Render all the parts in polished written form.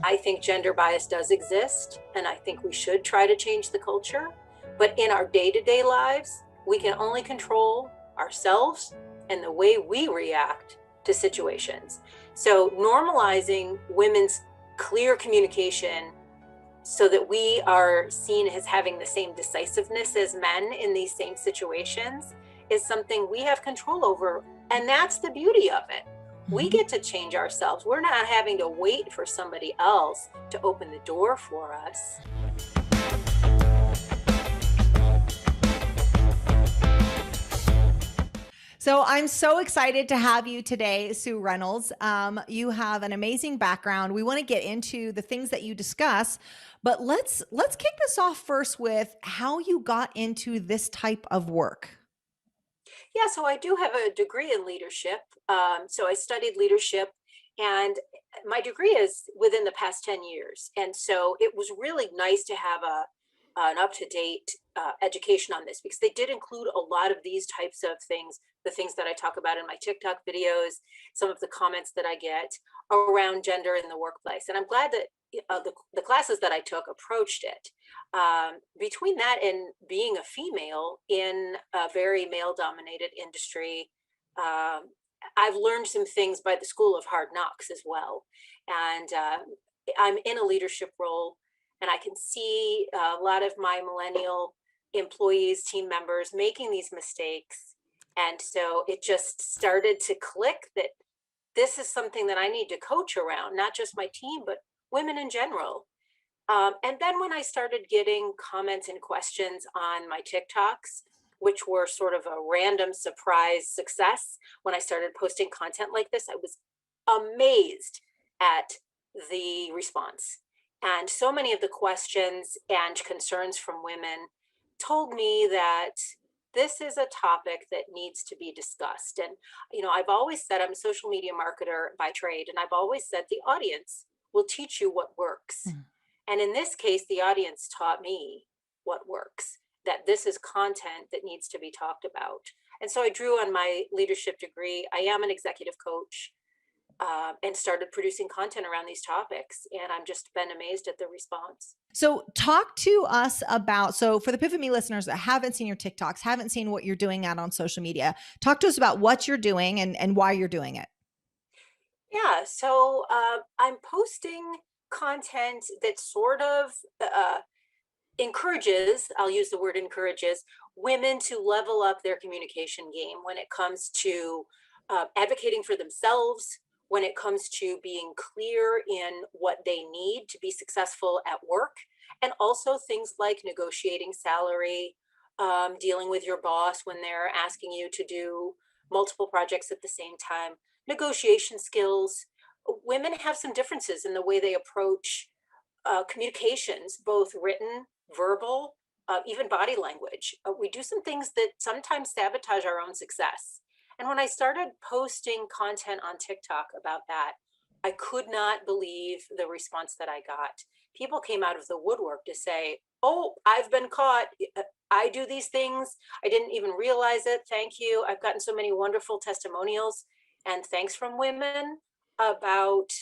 I think gender bias does exist, and I think we should try to change the culture. But in our day-to-day lives, we can only control ourselves and the way we react to situations. So normalizing women's clear communication so that we are seen as having the same decisiveness as men in these same situations is something we have control over. And that's the beauty of it. We get to change ourselves. We're not having to wait for somebody else to open the door for us. So I'm so excited to have you today, Sue Reynolds. You have an amazing background. We want to get into the things that you discuss, but let's kick this off first with how you got into this type of work. Yeah, so I do have a degree in leadership. So I studied leadership, and my degree is within the past 10 years. And so it was really nice to have an up-to-date education on this, because they did include a lot of these types of things, the things that I talk about in my TikTok videos, some of the comments that I get around gender in the workplace. And I'm glad that the classes that I took approached it. Between that and being a female in a very male-dominated industry, I've learned some things by the school of hard knocks as well. And I'm in a leadership role, and I can see a lot of my millennial employees, team members making these mistakes. And so it just started to click that this is something that I need to coach around, not just my team, but women in general. And then when I started getting comments and questions on my TikToks, which were sort of a random surprise success, when I started posting content like this, I was amazed at the response. And so many of the questions and concerns from women told me that this is a topic that needs to be discussed. And, I've always said I'm a social media marketer by trade, and I've always said the audience will teach you what works. And in this case, the audience taught me what works, that this is content that needs to be talked about. And so I drew on my leadership degree. I am an executive coach, and started producing content around these topics. And I've just been amazed at the response. So talk to us about, so for the PivotMe listeners that haven't seen your TikToks, haven't seen what you're doing out on social media, talk to us about what you're doing and why you're doing it. Yeah, so I'm posting content that sort of encourages, I'll use the word encourages, women to level up their communication game when it comes to advocating for themselves, when it comes to being clear in what they need to be successful at work, and also things like negotiating salary, dealing with your boss when they're asking you to do multiple projects at the same time, negotiation skills. Women have some differences in the way they approach communications, both written, verbal, even body language. We do some things that sometimes sabotage our own success. And when I started posting content on TikTok about that, I could not believe the response that I got. People came out of the woodwork to say, "Oh, I've been caught. I do these things. I didn't even realize it. Thank you." I've gotten so many wonderful testimonials and thanks from women about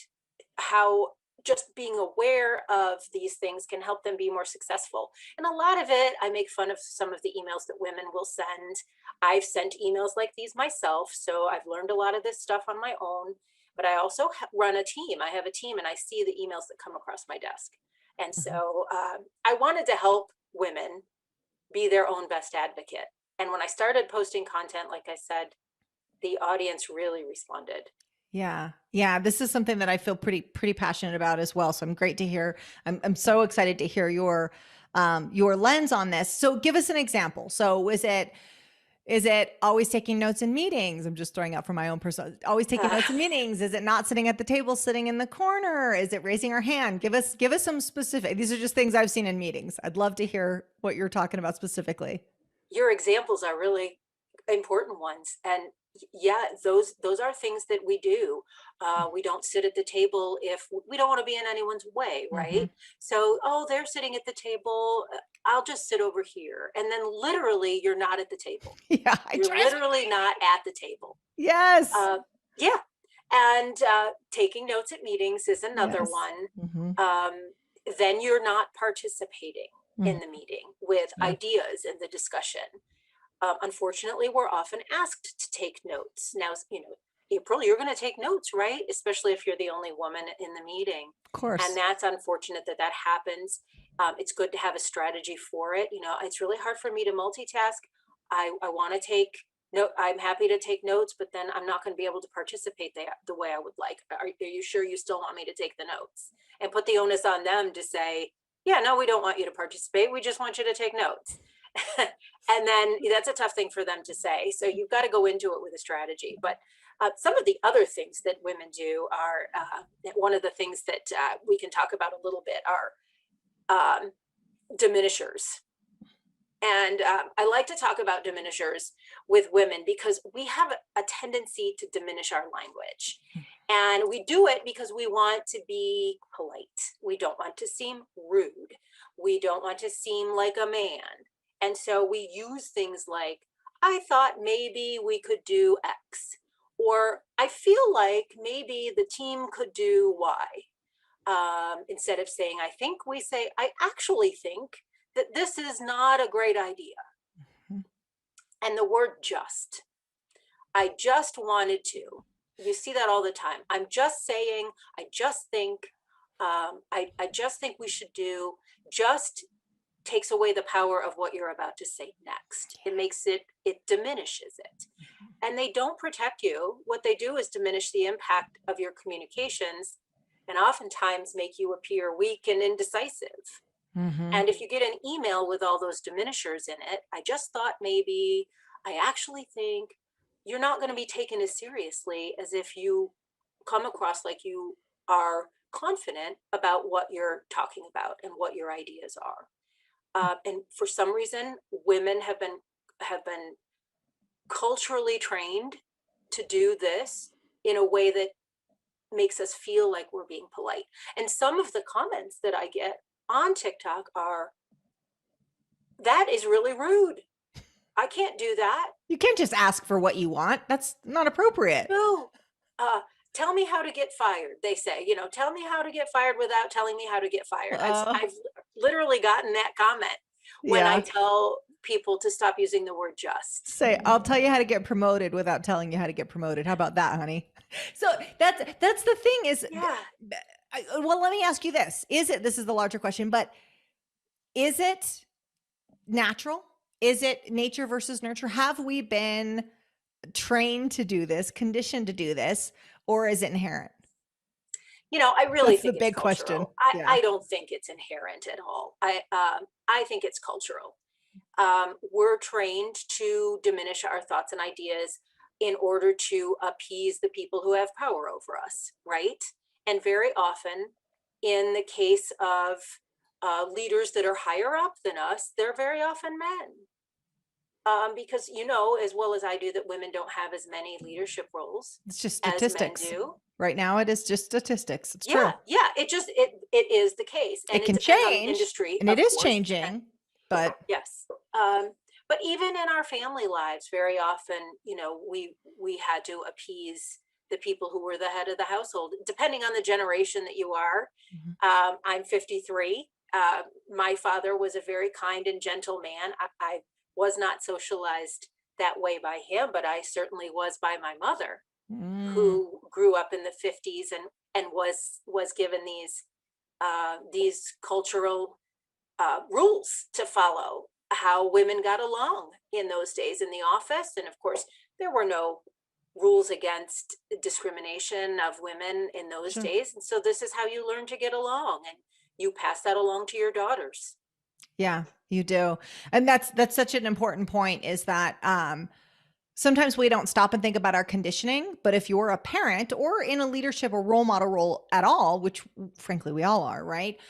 how just being aware of these things can help them be more successful. And a lot of it, I make fun of some of the emails that women will send. I've sent emails like these myself, so I've learned a lot of this stuff on my own. But I also run a team. I have a team, and I see the emails that come across my desk. And so I wanted to help women be their own best advocate. And when I started posting content, like I said, the audience really responded. Yeah. Yeah. This is something that I feel pretty passionate about as well. So I'm great to hear. I'm so excited to hear your lens on this. So give us an example. So is it always taking notes in meetings? I'm just throwing out for my own personal, always taking notes in meetings. Is it not sitting at the table, sitting in the corner? Is it raising our hand? Give us some specific, these are just things I've seen in meetings. I'd love to hear what you're talking about specifically. Your examples are really important ones. And yeah, those are things that we do. We don't sit at the table if we don't want to be in anyone's way, right? So, oh, they're sitting at the table. I'll just sit over here. And then literally you're not at the table. Yeah. You're literally not at the table. Yes. Yeah. And taking notes at meetings is another Yes. one. Mm-hmm. Then you're not participating Mm-hmm. in the meeting with Yeah. ideas in the discussion. Unfortunately, we're often asked to take notes. Now, April, you're going to take notes, right? Especially if you're the only woman in the meeting. Of And course. that's unfortunate that that happens. It's good to have a strategy for it. It's really hard for me to multitask. I want to take note. I'm happy to take notes, but then I'm not going to be able to participate the way I would like. Are you sure you still want me to take the notes? And put the onus on them to say, yeah, no, we don't want you to participate. We just want you to take notes. And then that's a tough thing for them to say. So you've got to go into it with a strategy. But some of the other things that women do are one of the things that we can talk about a little bit are diminishers. And I like to talk about diminishers with women because we have a tendency to diminish our language. And we do it because we want to be polite. We don't want to seem rude. We don't want to seem like a man. And so we use things like, I thought maybe we could do X, or I feel like maybe the team could do Y. Instead of saying, I think, we say, I actually think that this is not a great idea. Mm-hmm. And the word just, I just wanted to, you see that all the time. I'm just saying, I just think, I just think we should do, just takes away the power of what you're about to say next. It makes it diminishes it. And they don't protect you. What they do is diminish the impact of your communications and oftentimes make you appear weak and indecisive. Mm-hmm. And if you get an email with all those diminishers in it, I just thought maybe, I actually think, you're not going to be taken as seriously as if you come across like you are confident about what you're talking about and what your ideas are. And for some reason, women have been culturally trained to do this in a way that makes us feel like we're being polite. And some of the comments that I get on TikTok are, that is really rude. I can't do that. You can't just ask for what you want. That's not appropriate. No. Uh, Tell me how to get fired. They say, tell me how to get fired without telling me how to get fired. Uh, I've literally gotten that comment when I yeah. tell people to stop using the word just. Say, I'll tell you how to get promoted without telling you how to get promoted. How about that, honey? So that's the thing is, Yeah. well, let me ask you this. This is the larger question, but is it natural? Is it nature versus nurture? Have we been trained to do this, conditioned to do this, or is it inherent? I really That's the think it's big question. cultural. I, Yeah. I don't think it's inherent at all. I think it's cultural. We're trained to diminish our thoughts and ideas in order to appease the people who have power over us, right? And very often, in the case of leaders that are higher up than us, they're very often men. Because as well as I do that women don't have as many leadership roles It's just as men statistics. do. Right now it is just statistics. It's Yeah, true. yeah, it is the case, and It it can depends on the change, industry, and it of is course. changing, but Yes. But even in our family lives, very often, we had to appease the people who were the head of the household, depending on the generation that you are. Mhm. I'm 53. My father was a very kind and gentle man. I was not socialized that way by him, but I certainly was by my mother, Mm. who grew up in the 50s and was given these cultural rules to follow, how women got along in those days in the office. And of course, there were no rules against discrimination of women in those Sure. days. And so this is how you learn to get along, and you pass that along to your daughters. Yeah, you do. And that's such an important point, is that sometimes we don't stop and think about our conditioning, but if you're a parent or in a leadership or role model role at all, which frankly we all are, right?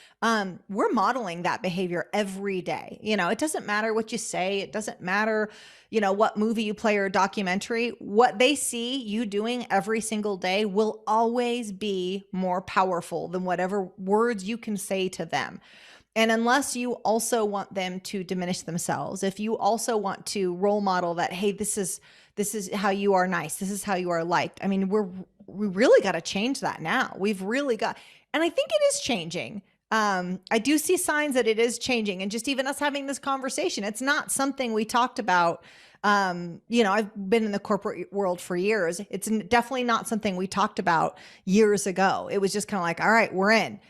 We're modeling that behavior every day. It doesn't matter what you say. It doesn't matter, what movie you play or documentary. What they see you doing every single day will always be more powerful than whatever words you can say to them. And unless you also want them to diminish themselves, if you also want to role model that, hey, this is how you are nice, this is how you are liked. I mean, we're we really got to change that now. We've really got, and I think it is changing. I do see signs that it is changing, and just even us having this conversation, it's not something we talked about. I've been in the corporate world for years. It's definitely not something we talked about years ago. It was just kind of like, all right, we're in.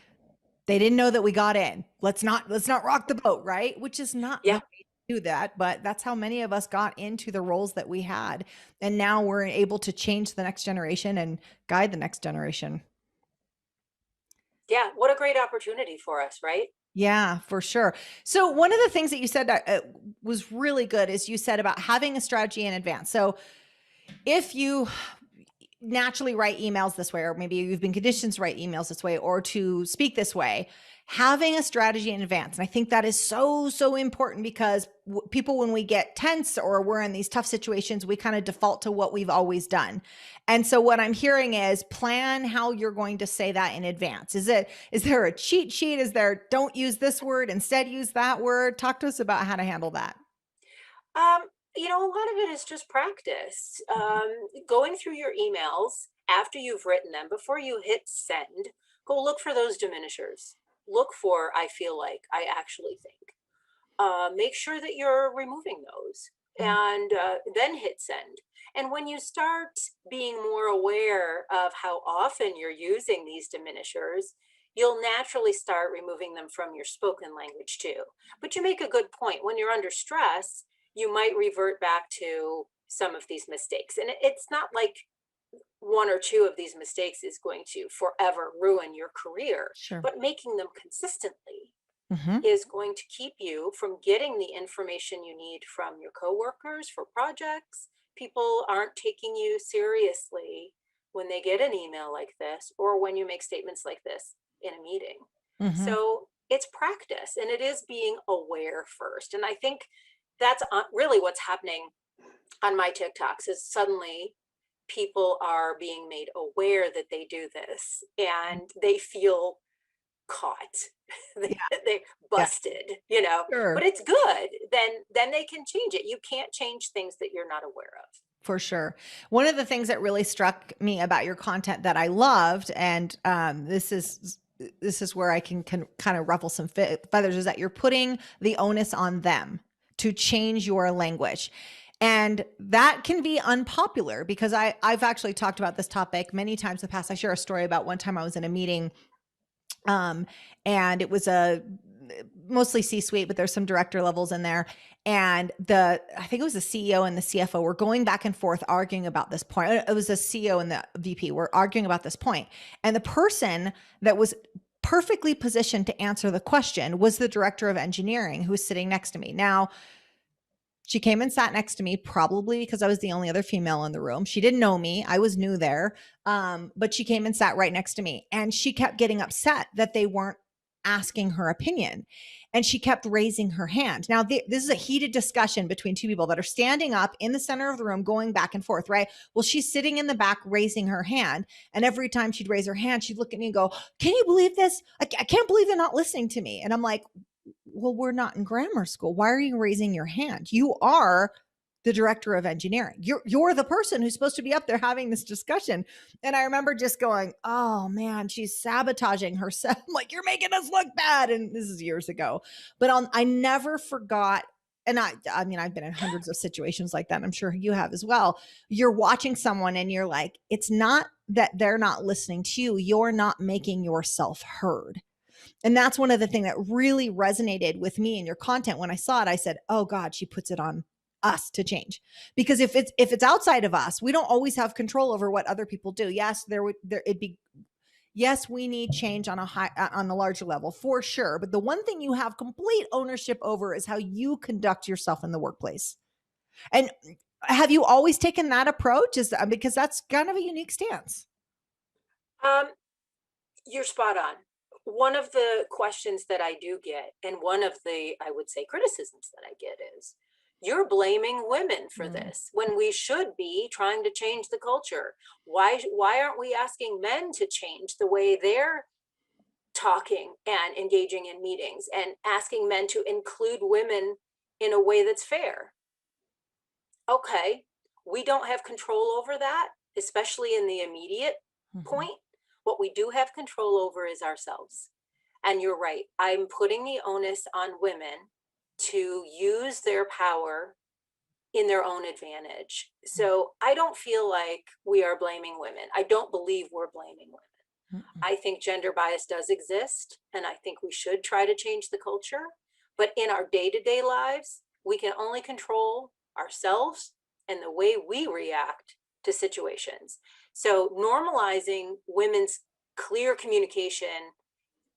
They didn't know that we got in. Let's not rock the boat, right? Which is not the Yeah. way to do that, but that's how many of us got into the roles that we had. And now we're able to change the next generation and guide the next generation. Yeah. What a great opportunity for us, right? Yeah, for sure. So one of the things that you said that was really good is you said about having a strategy in advance. So if you naturally write emails this way, or maybe you've been conditioned to write emails this way or to speak this way, having a strategy in advance. And I think that is so, so important because people, when we get tense or we're in these tough situations, we kind of default to what we've always done. And so what I'm hearing is plan how you're going to say that in advance. Is there a cheat sheet? Is there, don't use this word, instead use that word? Talk to us about how to handle that. Um, a lot of it is just practice. Going through your emails after you've written them, before you hit send, go look for those diminishers. Look for I feel like, I actually think. Make sure that you're removing those Mm. and then hit send. And when you start being more aware of how often you're using these diminishers, you'll naturally start removing them from your spoken language too. But you make a good point. When you're under stress, you might revert back to some of these mistakes. And it's not like one or two of these mistakes is going to forever ruin your career, Sure. but making them consistently Hmm. is going to keep you from getting the information you need from your coworkers for projects. People aren't taking you seriously when they get an email like this or when you make statements like this in a meeting. Hmm. So it's practice and it is being aware first. And I think that's really what's happening on my TikToks is suddenly people are being made aware that they do this and they feel caught. they, Yeah. they Yeah. busted. Sure. But it's good. Then they can change it. You can't change things that you're not aware of. For sure. One of the things that really struck me about your content that I loved, and this is where I can kind of ruffle some feathers, is that you're putting the onus on them to change your language. And that can be unpopular because I've actually talked about this topic many times in the past. I share a story about one time I was in a meeting, um, and it was a mostly C-suite, but there's some director levels in there. And I think it was the CEO and the CFO were going back and forth arguing about this point. It was the CEO and the VP were arguing about this point. And the person that was perfectly positioned to answer the question was the director of engineering who was sitting next to me. Now, she came and sat next to me, probably because I was the only other female in the room. She didn't know me. I was new there. But she came and sat right next to me. And she kept getting upset that they weren't asking her opinion. And she kept raising her hand. Now, this is a heated discussion between two people that are standing up in the center of the room, going back and forth, right? Well, she's sitting in the back raising her hand. And every time she'd raise her hand, she'd look at me and go, "Can you believe this? I can't believe they're not listening to me." And I'm like, well, we're not in grammar school. Why are you raising your hand? You are the director of engineering. You're the person who's supposed to be up there having this discussion. And I remember just going, "Oh man, she's sabotaging herself. Like, you're making us look bad." And this is years ago, but I never forgot. And I mean, I've been in hundreds of situations like that. I'm sure you have as well. You're watching someone and you're like, it's not that they're not listening to you. You're not making yourself heard. And that's one of the things that really resonated with me in your content. When I saw it, I said, "Oh God, she puts it on us to change." Because if it's outside of us, we don't always have control over what other people do. Yes, it'd be, yes, we need change on a larger level for sure. But the one thing you have complete ownership over is how you conduct yourself in the workplace. And have you always taken that approach? Because that's kind of a unique stance. Um, you're spot on. One of the questions that I do get, and one of the, I would say, criticisms that I get is, you're blaming women for Mm. this when we should be trying to change the culture. Why aren't we asking men to change the way they're talking and engaging in meetings and asking men to include women in a way that's fair? Okay, we don't have control over that, especially in the immediate Mhm. point. What we do have control over is ourselves. And you're right. I'm putting the onus on women to use their power in their own advantage. So I don't feel like we are blaming women. I don't believe we're blaming women. Mm-mm. I think gender bias does exist, and I think we should try to change the culture. But in our day to day lives, we can only control ourselves and the way we react to situations. So, normalizing women's clear communication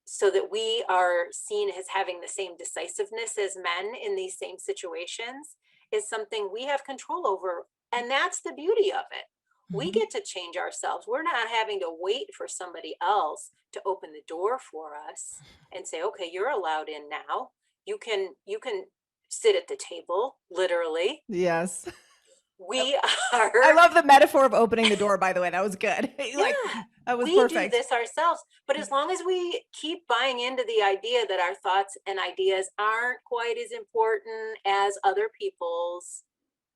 so that we are seen as having the same decisiveness as men in these same situations is something we have control over. And that's the beauty of it. We Mhm. get to change ourselves. We're not having to wait for somebody else to open the door for us and say, okay, you're allowed in now. You can sit at the table, literally. Yes. We I are love the metaphor of opening the door, by the way. That was good. Like, Yeah, that was we do perfect. this ourselves. But as long as we keep buying into the idea that our thoughts and ideas aren't quite as important as other people's,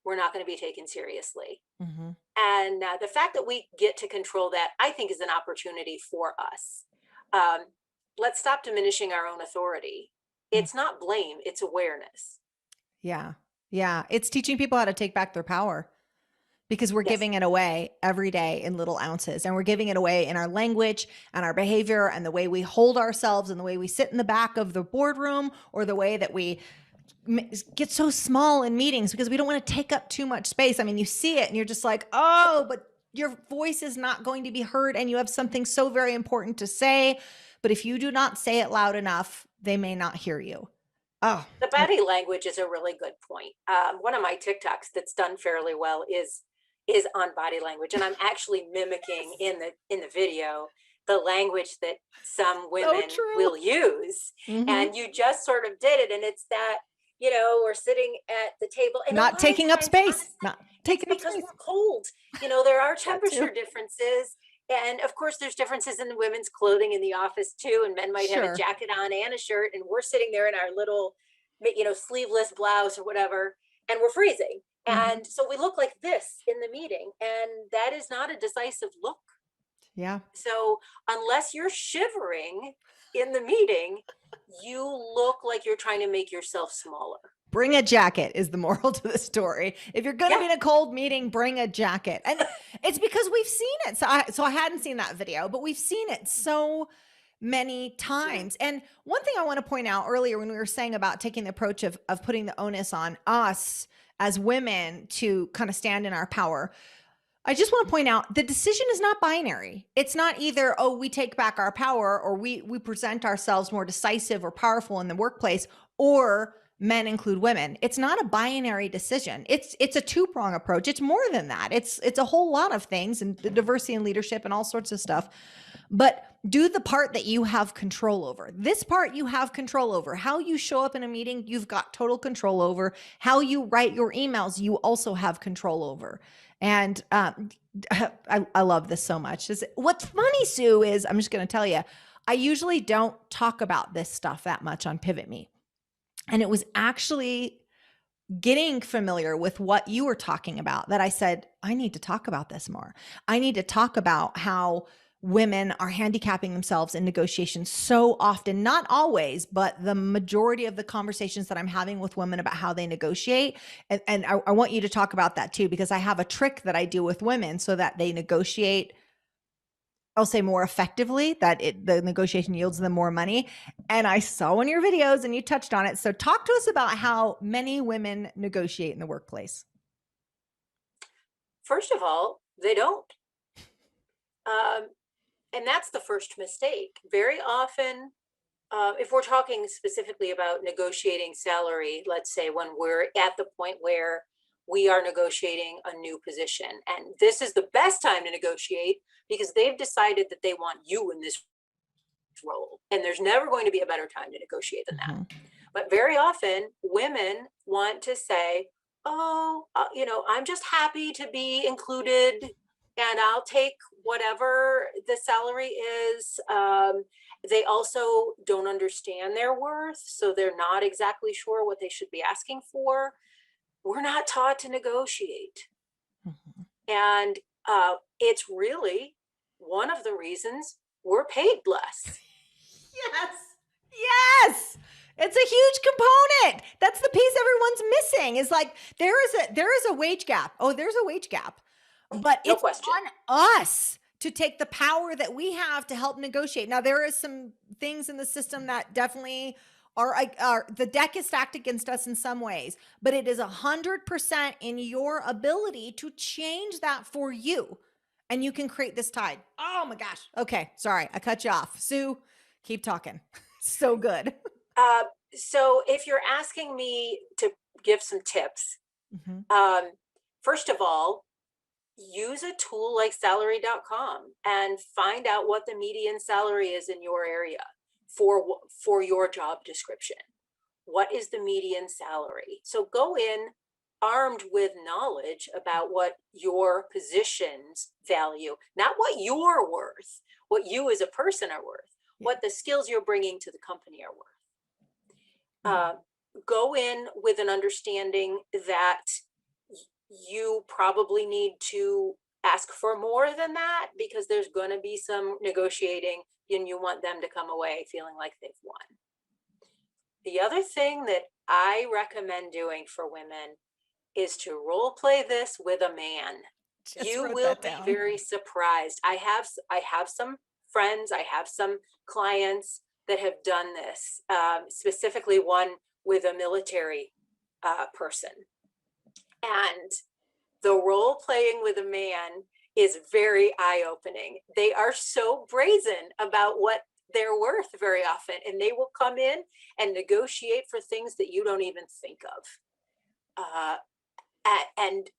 we're not going to be taken seriously. Mhm. And the fact that we get to control that, I think, is an opportunity for us. Um, let's stop diminishing our own authority. Mm. It's not blame, it's awareness. Yeah. Yeah. It's teaching people how to take back their power because we're Yes. giving it away every day in little ounces, and we're giving it away in our language and our behavior and the way we hold ourselves and the way we sit in the back of the boardroom, or the way that we get so small in meetings because we don't want to take up too much space. I mean, you see it and you're just like, oh, but your voice is not going to be heard and you have something so very important to say. But if you do not say it loud enough, they may not hear you. Oh, The body language is a really good point. One of my TikToks that's done fairly well is on body language, and I'm actually mimicking in the video the language that some so women true. will use. Hmm. And you just sort of did it, and it's that, we're sitting at the table, and a Not lot of taking up times, space. honestly, Not it's taking up because space. we're cold. There are That too. temperature differences. And of course, there's differences in the women's clothing in the office too. And men might have a Sure. jacket on and a shirt, and we're sitting there in our little sleeveless blouse or whatever, and we're freezing. Hmm. And so we look like this in the meeting, and that is not a decisive look. Yeah. So unless you're shivering in the meeting, you look like you're trying to make yourself smaller. Bring a jacket is the moral to the story. If you're going to Yeah. be in a cold meeting, bring a jacket. And it's because we've seen it. So I hadn't seen that video, but we've seen it so many times. And one thing I want to point out earlier when we were saying about taking the approach of putting the onus on us as women to kind of stand in our power, I just want to point out the decision is not binary. It's not either, oh, we take back our power, or we present ourselves more decisive or powerful in the workplace, or men include women. It's not a binary decision. It's a two-prong approach. It's more than that. It's a whole lot of things, and the diversity in leadership and all sorts of stuff. But do the part that you have control over. This part you have control over. How you show up in a meeting, you've got total control over. How you write your emails, you also have control over. And I love this so much. What's funny, Sue, is I'm just going to tell you, I usually don't talk about this stuff that much on PivotMe. And it was actually getting familiar with what you were talking about that I said, I need to talk about this more. I need to talk about how women are handicapping themselves in negotiations so often, not always, but the majority of the conversations that I'm having with women about how they negotiate. And I want you to talk about that too, because I have a trick that I do with women so that they negotiate, I'll say, more effectively, that the negotiation yields them more money. And I saw one of your videos and you touched on it. So talk to us about how many women negotiate in the workplace. First of all, they don't. Um, and that's the first mistake. Very often, if we're talking specifically about negotiating salary, let's say when we're at the point where we are negotiating a new position, and this is the best time to negotiate because they've decided that they want you in this role, and there's never going to be a better time to negotiate than that. Mm-hmm. But very often, women want to say, oh, I'm just happy to be included and I'll take whatever the salary is. They also don't understand their worth, so they're not exactly sure what they should be asking for. We're not taught to negotiate. Mm-hmm. And it's really one of the reasons we're paid less. Yes. Yes. It's a huge component. That's the piece everyone's missing. Is like there is a wage gap. Oh, there's a wage gap. But No it's question. on us to take the power that we have to help negotiate. Now there is some things in the system that definitely are the deck is stacked against us in some ways, but it is 100% in your ability to change that for you. And you can create this tide. Oh my gosh. Okay. Sorry. I cut you off. Sue, keep talking. So good. So if you're asking me to give some tips, Mhm. first of all, use a tool like salary.com and find out what the median salary is in your area for your job description. What is the median salary? So go in armed with knowledge about what your positions value, not what you're worth, what you as a person are worth, what the skills you're bringing to the company are worth. Go in with an understanding that you probably need to ask for more than that, because there's going to be some negotiating and you want them to come away feeling like they've won. The other thing that I recommend doing for women is to role play this with a man. Just You wrote will that be down. very surprised. I have some friends, I have some clients that have done this, specifically one with a military person. And the role playing with a man is very eye-opening. They are so brazen about what they're worth very often, and they will come in and negotiate for things that you don't even think of. And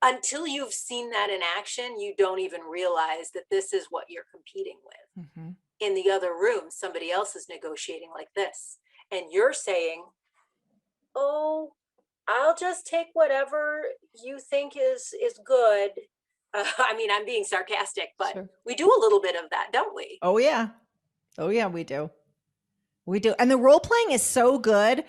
until you've seen that in action, you don't even realize that this is what you're competing with. Mm-hmm. In the other room, somebody else is negotiating like this, and you're saying, oh, I'll just take whatever you think is good. I mean, I'm being sarcastic, but Sure. we do a little bit of that, don't we? Oh yeah. Oh yeah, we do. We do. And the role playing is so good.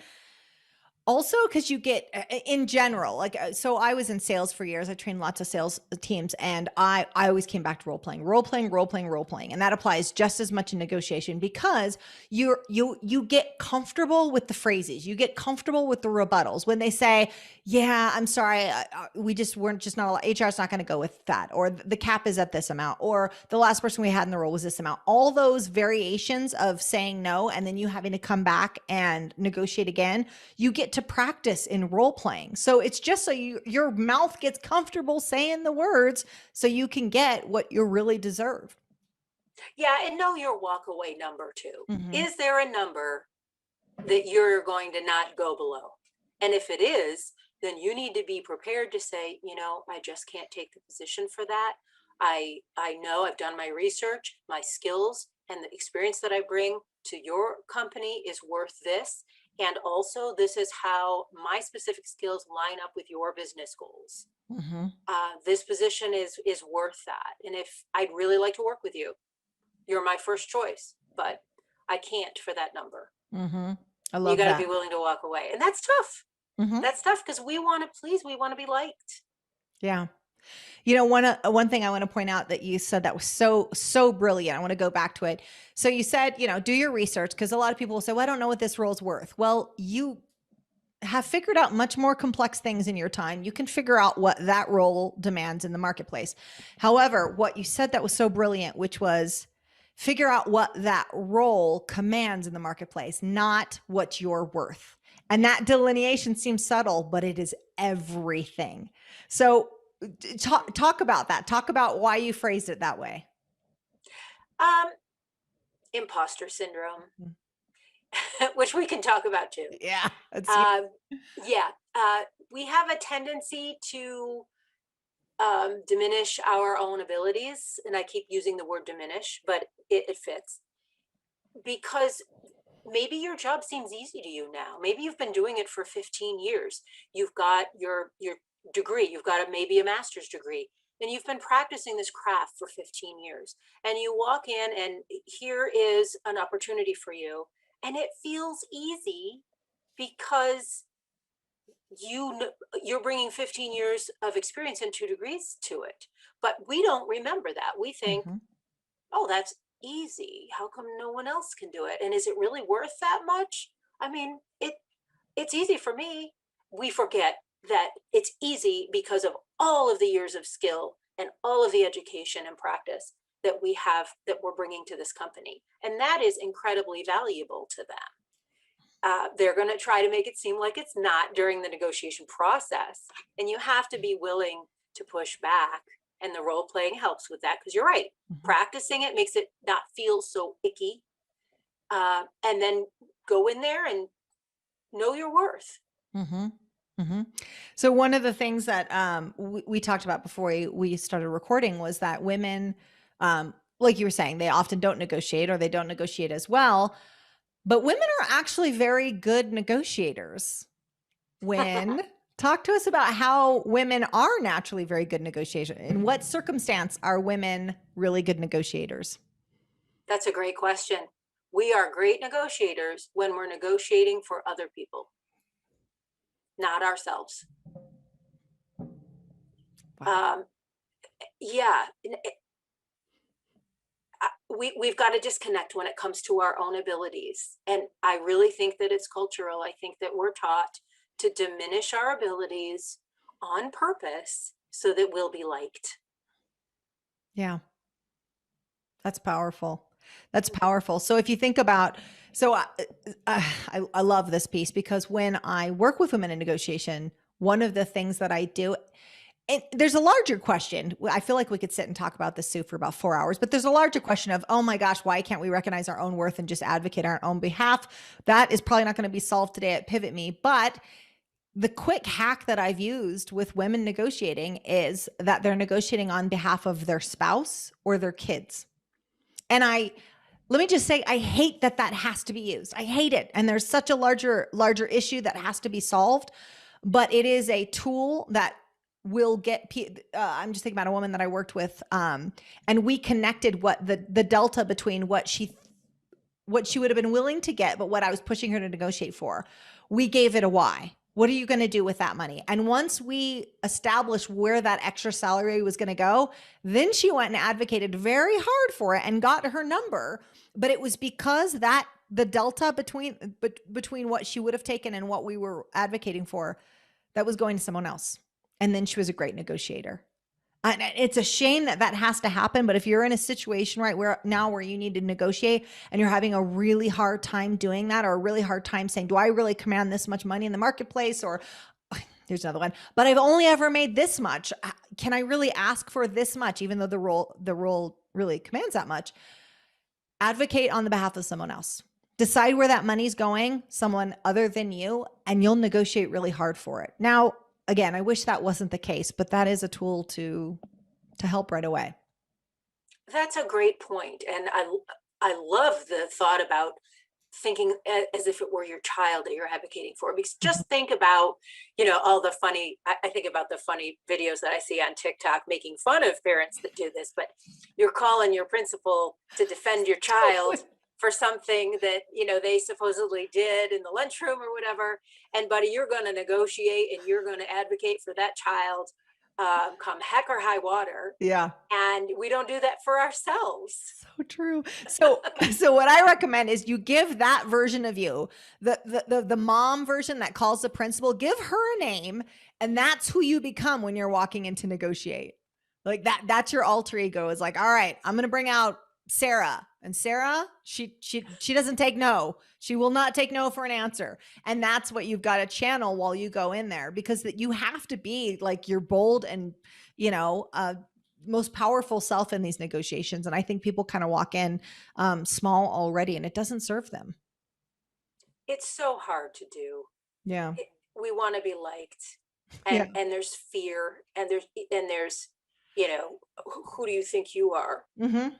Also, because you get in general, like, so I was in sales for years. I trained lots of sales teams, and I always came back to role playing, role playing, role playing, role playing, and that applies just as much in negotiation, because you get comfortable with the phrases, you get comfortable with the rebuttals when they say, "Yeah, I'm sorry, we're just not. HR's not going to go with that," or "The cap is at this amount," or "The last person we had in the role was this amount." All those variations of saying no, and then you having to come back and negotiate again. You get to practice in role playing. So it's just so your mouth gets comfortable saying the words so you can get what you really deserve. Yeah, and know your walk away number too. Mm-hmm. Is there a number that you're going to not go below? And if it is, then you need to be prepared to say, I just can't take the position for that. I know I've done my research, my skills, and the experience that I bring to your company is worth this. And also, this is how my specific skills line up with your business goals. Mm-hmm. This position is worth that. And if I'd really like to work with you, you're my first choice, but I can't for that number. Mm-hmm. I You love got to that. be willing to walk away. And that's tough. Mm-hmm. That's tough because we want to please, we want to be liked. Yeah. One thing I want to point out that you said that was so brilliant. I want to go back to it. So you said, do your research, because a lot of people will say, well, I don't know what this role's worth. Well, you have figured out much more complex things in your time. You can figure out what that role demands in the marketplace. However, what you said that was so brilliant, which was figure out what that role commands in the marketplace, not what you're worth. And that delineation seems subtle, but it is everything. So talk about that. Talk about why you phrased it that way. Imposter syndrome, Mm. which we can talk about too. Yeah. Yeah. We have a tendency to diminish our own abilities. And I keep using the word diminish, but it fits, because maybe your job seems easy to you now. Maybe you've been doing it for 15 years. You've got your degree, you've got maybe a master's degree, and you've been practicing this craft for 15 years. And you walk in and here is an opportunity for you. And it feels easy because you're bringing 15 years of experience and 2 degrees to it. But we don't remember that. We think, Mhm. oh, that's easy. How come no one else can do it? And is it really worth that much? I mean, it's easy for me. We forget that it's easy because of all of the years of skill and all of the education and practice that we have, that we're bringing to this company. And that is incredibly valuable to them. They're going to try to make it seem like it's not during the negotiation process. And you have to be willing to push back. And the role playing helps with that, because you're right. Mhm. Practicing it makes it not feel so icky. And then go in there and know your worth. Mhm. Mhm. So one of the things that we talked about before we started recording was that women, like you were saying, they often don't negotiate or they don't negotiate as well. But women are actually very good negotiators. When Talk to us about how women are naturally very good negotiators. In what circumstance are women really good negotiators? That's a great question. We are great negotiators when we're negotiating for other people, not ourselves. Wow. Um, yeah, we've got to disconnect when it comes to our own abilities. And I really think that it's cultural. I think that we're taught to diminish our abilities on purpose so that we'll be liked. Yeah. That's powerful. That's powerful. So if you think about, so I love this piece because when I work with women in negotiation, one of the things that I do, and there's a larger question. I feel like we could sit and talk about this, Sue, for about 4 hours, but there's a larger question of, oh my gosh, why can't we recognize our own worth and just advocate on our own behalf? That is probably not going to be solved today at PivotMe, but the quick hack that I've used with women negotiating is that they're negotiating on behalf of their spouse or their kids. And let me just say, I hate that that has to be used. I hate it. And there's such a larger issue that has to be solved, but it is a tool that will get, I'm just thinking about a woman that I worked with. And we connected what the delta between what she would have been willing to get, but what I was pushing her to negotiate for. We gave it a why. What are you going to do with that money? And once we established where that extra salary was going to go, then she went and advocated very hard for it and got her number. But it was because that the delta between what she would have taken and what we were advocating for, that was going to someone else. And then she was a great negotiator. And it's a shame that that has to happen. But if you're in a situation right where you need to negotiate and you're having a really hard time doing that, or a really hard time saying, do I really command this much money in the marketplace? Or there's another one, but I've only ever made this much. Can I really ask for this much, even though the role really commands that much? Advocate on the behalf of someone else. Decide where that money's going, someone other than you, and you'll negotiate really hard for it. Now, again, I wish that wasn't the case, but that is a tool to help right away. That's a great point. And I love the thought about thinking as if it were your child that you're advocating for. Because Mhm. just think about, all the funny, I think about the funny videos that I see on TikTok making fun of parents that do this, but you're calling your principal to defend your child Totally. for something that, they supposedly did in the lunchroom or whatever. And buddy, you're going to negotiate and you're going to advocate for that child, come heck or high water. Yeah. And we don't do that for ourselves. So true. So what I recommend is you give that version of you, the mom version that calls the principal, give her a name, and that's who you become when you're walking in to negotiate. Like that's your alter ego, is like, all right, I'm gonna bring out Sarah. And Sarah, she doesn't take no. She will not take no for an answer. And that's what you've got to channel while you go in there, because that you have to be like your bold and, most powerful self in these negotiations. And I think people kind of walk in small already, and it doesn't serve them. It's so hard to do. Yeah. We want to be liked, and Yeah. there's fear, and there's who do you think you are, Hmm.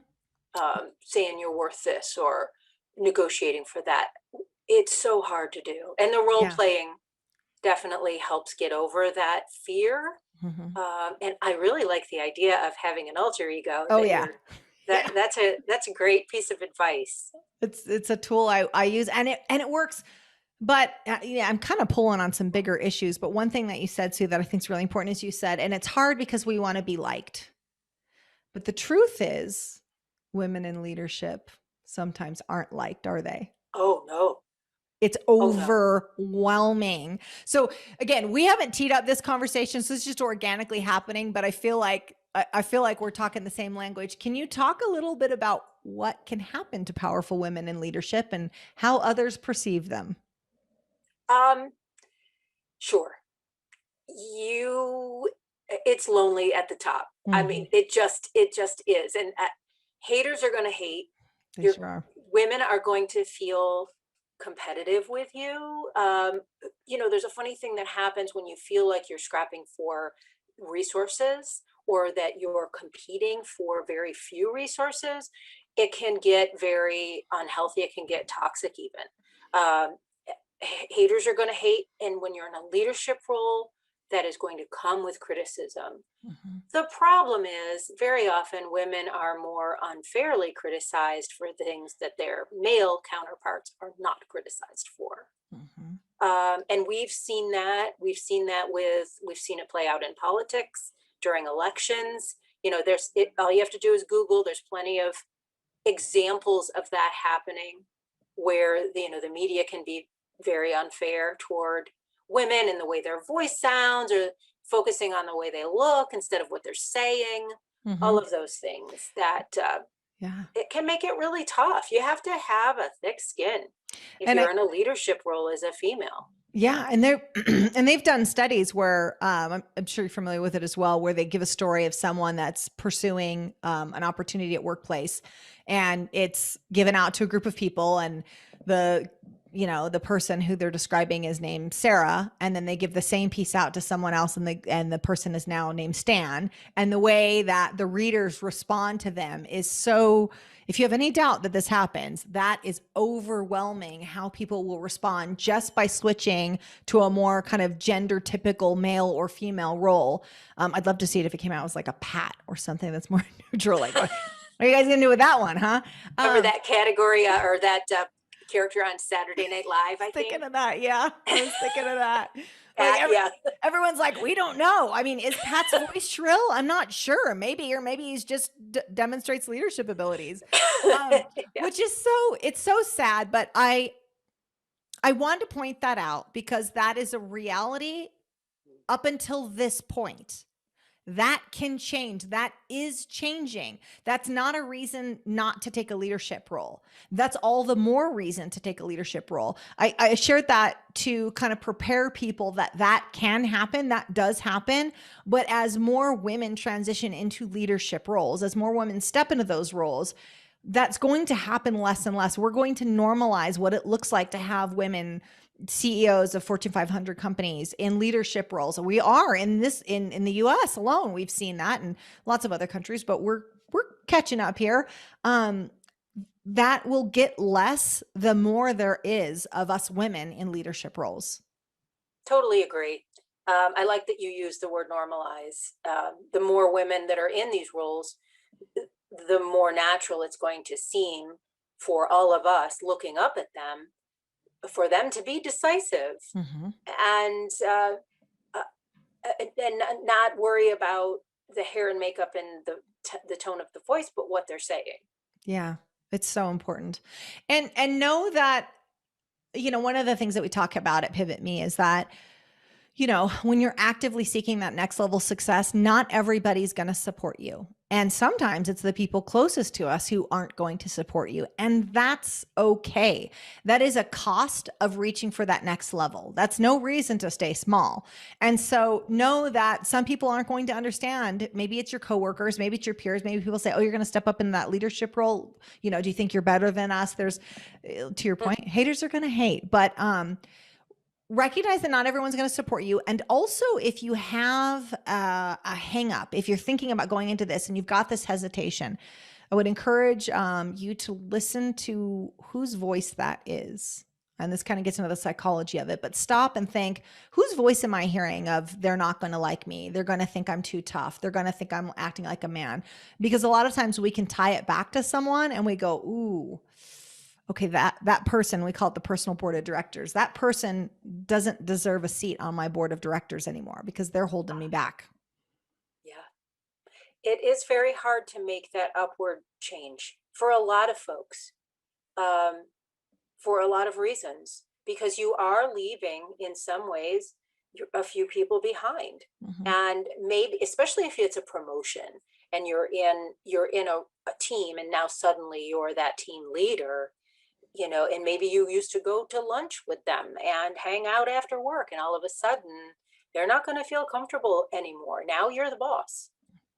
saying you're worth this or negotiating for that. It's so hard to do, and the role Yeah. playing definitely helps get over that fear. Hmm. And I really like the idea of having an alter ego Oh that yeah. you're Yeah. that's a great piece of advice. It's a tool I use, and it works. But yeah, I'm kind of pulling on some bigger issues. But one thing that you said, Sue, that I think is really important is you said, and it's hard because we want to be liked. But the truth is, women in leadership sometimes aren't liked, are they? Oh no. It's Oh no. overwhelming. So again, we haven't teed up this conversation, so it's just organically happening. But I feel like we're talking the same language. Can you talk a little bit about what can happen to powerful women in leadership and how others perceive them? Um, sure. You it's lonely at the top. I Hmm. mean, it just is. And haters are going to hate. They Your sure are. women are going to feel competitive with you. There's a funny thing that happens when you feel like you're scrapping for resources or that you're competing for very few resources. It can get very unhealthy. It can get toxic even. Um, Haters are going to hate. And when you're in a leadership role, that is going to come with criticism. Hmm. The problem is, very often women are more unfairly criticized for things that their male counterparts are not criticized for. Hmm. And we've seen that. We've seen it play out in politics during elections. All you have to do is Google. There's plenty of examples of that happening where the media can be very unfair toward women in the way their voice sounds or focusing on the way they look instead of what they're saying. Hmm. All of those things that Yeah. it can make it really tough. You have to have a thick skin if And you're in a leadership role as a female. yeah, and they're and they've done studies where I'm sure you're familiar with it as well, where they give a story of someone that's pursuing an opportunity at workplace, and it's given out to a group of people, and the the person who they're describing is named Sarah, and then they give the same piece out to someone else, and the person is now named Stan, and the way that the readers respond to them is so. If you have any doubt that this happens, that is overwhelming how people will respond just by switching to a more kind of gender typical male or female role. I'd love to see it if it came out as like a Pat or something that's more neutral. Like, what are you guys gonna do with that one, huh? Remember Um, that category or that character on Saturday Night Live, I Thinking think? of that, yeah, I was thinking of that. Like Pat, yeah. everyone's like, we don't know. I mean, is Pat's voice shrill? I'm not sure. Maybe, or maybe he's just demonstrates leadership abilities. Yeah. Which is it's so sad, but I wanted to point that out because that is a reality up until this point. That can change. That is changing. That's not a reason not to take a leadership role. That's all the more reason to take a leadership role. I shared that to kind of prepare people that that can happen. That does happen. But as more women transition into leadership roles, as more women step into those roles, that's going to happen less and less. We're going to normalize what it looks like to have women CEOs of Fortune 500 companies in leadership roles. We are in this in the US alone. We've seen that in lots of other countries, but we're catching up here. That will get less the more there is of us women in leadership roles. Totally agree. I like that you use the word normalize. The more women that are in these roles, the more natural it's going to seem for all of us looking up at them, for them to be decisive Mm-hmm. and uh, and not worry about the hair and makeup and the tone of the voice, but what they're saying. Yeah, it's so important. And know that one of the things that we talk about at Pivot Me is that when you're actively seeking that next level success, not everybody's going to support you. And sometimes it's the people closest to us who aren't going to support you. And that's okay. That is a cost of reaching for that next level. That's no reason to stay small. And so know that some people aren't going to understand. Maybe it's your coworkers, maybe it's your peers, maybe people say, oh, you're going to step up in that leadership role. Do you think you're better than us? There's, to your point, haters are going to hate, but, recognize that not everyone's going to support you. And also, if you have a hang up, if you're thinking about going into this and you've got this hesitation, I would encourage you to listen to whose voice that is. And this kind of gets into the psychology of it, but stop and think, whose voice am I hearing of they're not going to like me? They're going to think I'm too tough. They're going to think I'm acting like a man. Because a lot of times we can tie it back to someone and we go, ooh, okay, that person, we call it the personal board of directors. That person doesn't deserve a seat on my board of directors anymore because they're holding me back. Yeah. It is very hard to make that upward change for a lot of folks, um, for a lot of reasons, because you are leaving in some ways a few people behind. Mhm. And maybe, especially if it's a promotion and you're in a team and now suddenly you're that team leader, and maybe you used to go to lunch with them and hang out after work, and all of a sudden they're not going to feel comfortable anymore. Now you're the boss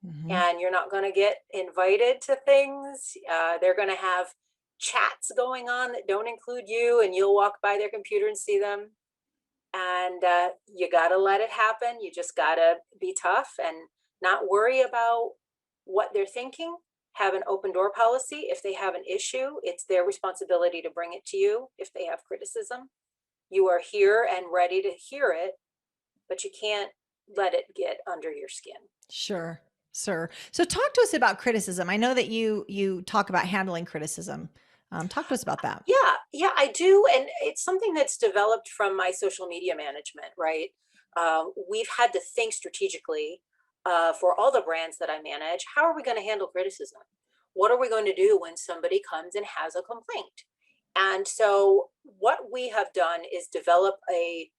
Mhm. and you're not going to get invited to things. They're going to have chats going on that don't include you, and you'll walk by their computer and see them. And you got to let it happen. You just got to be tough and not worry about what they're thinking. Have an open door policy. If they have an issue, it's their responsibility to bring it to you. If they have criticism, you are here and ready to hear it, but you can't let it get under your skin. Sure. Sure. So talk to us about criticism. I know that you talk about handling criticism. Talk to us about that. Yeah, yeah, I do. And it's something that's developed from my social media management, right? We've had to think strategically for all the brands that I manage. How are we going to handle criticism? What are we going to do when somebody comes and has a complaint? And so, what we have done is develop a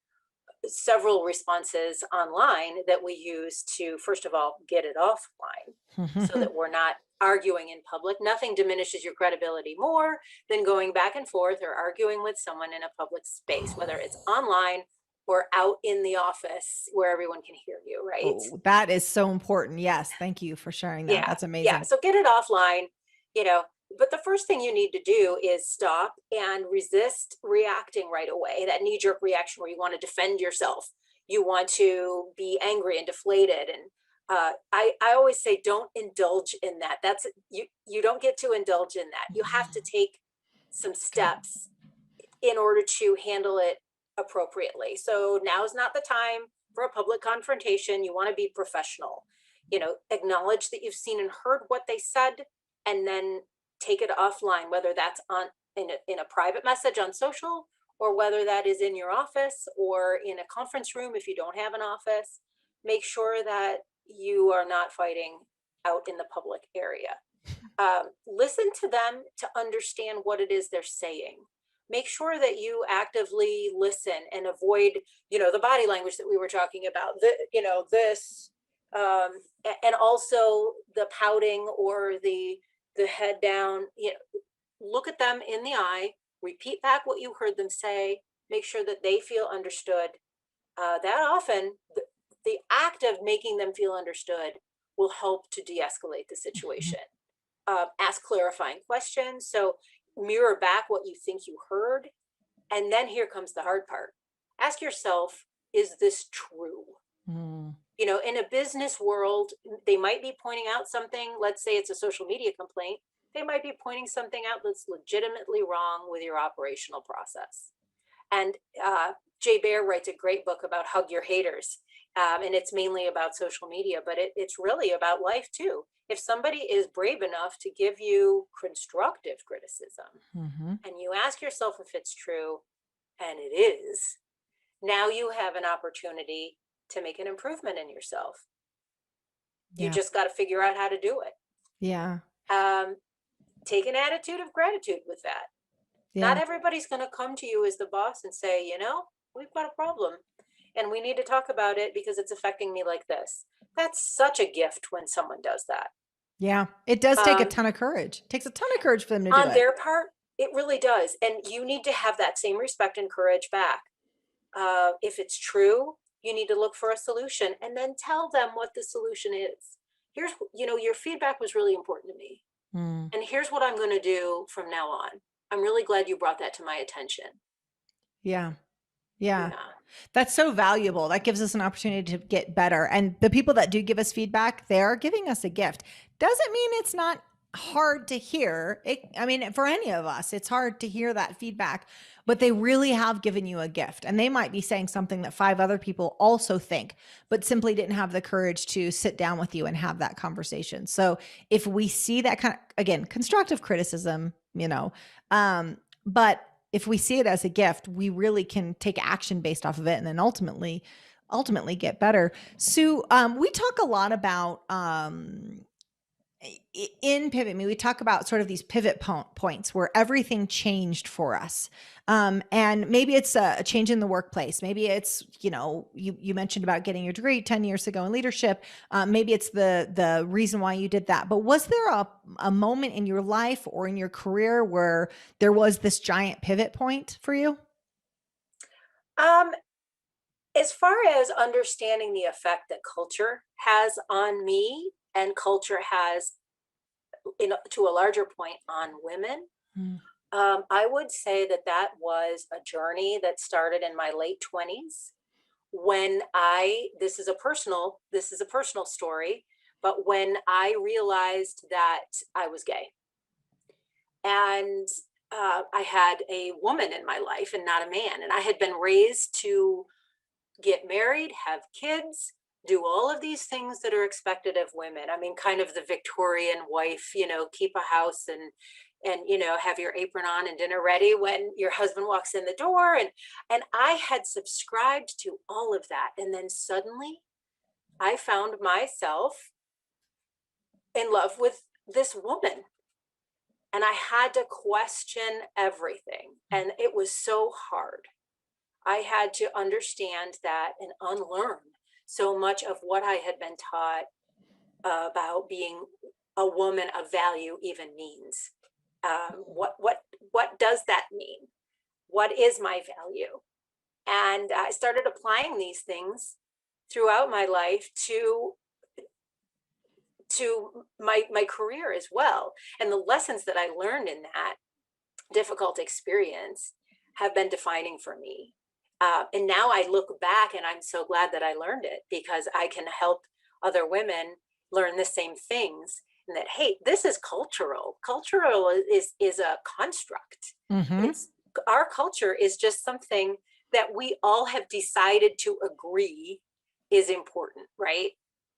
several responses online that we use to, first of all, get it offline so that we're not arguing in public. Nothing diminishes your credibility more than going back and forth or arguing with someone in a public space, whether it's online or out in the office where everyone can hear you, right? Oh, that is so important. Yes. Thank you for sharing that. Yeah, That's yeah. amazing. So get it offline, you know. But the first thing you need to do is stop and resist reacting right away. That knee jerk reaction where you want to defend yourself, you want to be angry and deflated. And I always say, don't indulge in that. That's you don't get to indulge in that. You have to take some Okay. steps in order to handle it appropriately. So now is not the time for a public confrontation. You want to be professional. Acknowledge that you've seen and heard what they said, and then take it offline, whether that's on in a private message on social, or whether that is in your office or in a conference room if you don't have an office. Make sure that you are not fighting out in the public area. Listen to them to understand what it is they're saying. Make sure that you actively listen and avoid, the body language that we were talking about. This, and also the pouting or the head down. Look at them in the eye. Repeat back what you heard them say. Make sure that they feel understood. That often, the act of making them feel understood will help to de-escalate the Mhm. situation. Ask clarifying questions. So mirror back what you think you heard. And then here comes the hard part. Ask yourself, is this true? Mm. In a business world, they might be pointing out something. Let's say it's a social media complaint. They might be pointing something out that's legitimately wrong with your operational process. And Jay Baer writes a great book about hug your haters. And it's mainly about social media, but it's really about life too. If somebody is brave enough to give you constructive criticism Mhm. and you ask yourself if it's true, and it is, now you have an opportunity to make an improvement in yourself. You Yeah. just got to figure out how to do it. Yeah. Um, take an attitude of gratitude with that. Not Yeah. everybody's going to come to you as the boss and say, we've got a problem and we need to talk about it because it's affecting me like this. That's such a gift when someone does that. Yeah. It does take a Um, ton of courage. It takes a ton of courage for them to do on it. their part, it really does. And you need to have that same respect and courage back. If it's true, you need to look for a solution and then tell them what the solution is. Your feedback was really important to me. Mm. And here's what I'm going to do from now on. I'm really glad you brought that to my attention. Yeah. Yeah. Yeah. That's so valuable. That gives us an opportunity to get better. And the people that do give us feedback, they're giving us a gift. Doesn't mean it's not hard to hear. I mean, for any of us, it's hard to hear that feedback, but they really have given you a gift. And they might be saying something that five other people also think, but simply didn't have the courage to sit down with you and have that conversation. So if we see that kind of, again, constructive criticism, But if we see it as a gift, we really can take action based off of it and then ultimately get better. Sue, we talk a lot about in PivotMe, we talk about sort of these pivot points where everything changed for us. And maybe it's a change in the workplace. Maybe it's, you mentioned about getting your degree 10 years ago in leadership. Maybe it's the reason why you did that. But was there a moment in your life or in your career where there was this giant pivot point for you? Um, as far as understanding the effect that culture has on me and culture has, to a larger point, on women, Mm. I would say that that was a journey that started in my late 20s when this is a personal story, but when I realized that I was gay. And I had a woman in my life and not a man. And I had been raised to get married, have kids, do all of these things that are expected of women. I mean, kind of the Victorian wife, keep a house and have your apron on and dinner ready when your husband walks in the door. And I had subscribed to all of that. And then suddenly I found myself in love with this woman. And I had to question everything. And it was so hard. I had to understand that and unlearn so much of what I had been taught about being a woman of value even means. What does that mean? What is my value? And I started applying these things throughout my life to my career as well. And the lessons that I learned in that difficult experience have been defining for me. And now I look back and I'm so glad that I learned it because I can help other women learn the same things. And that, hey, this is cultural. Cultural is a construct. Mm-hmm. It's our culture is just something that we all have decided to agree is important, right?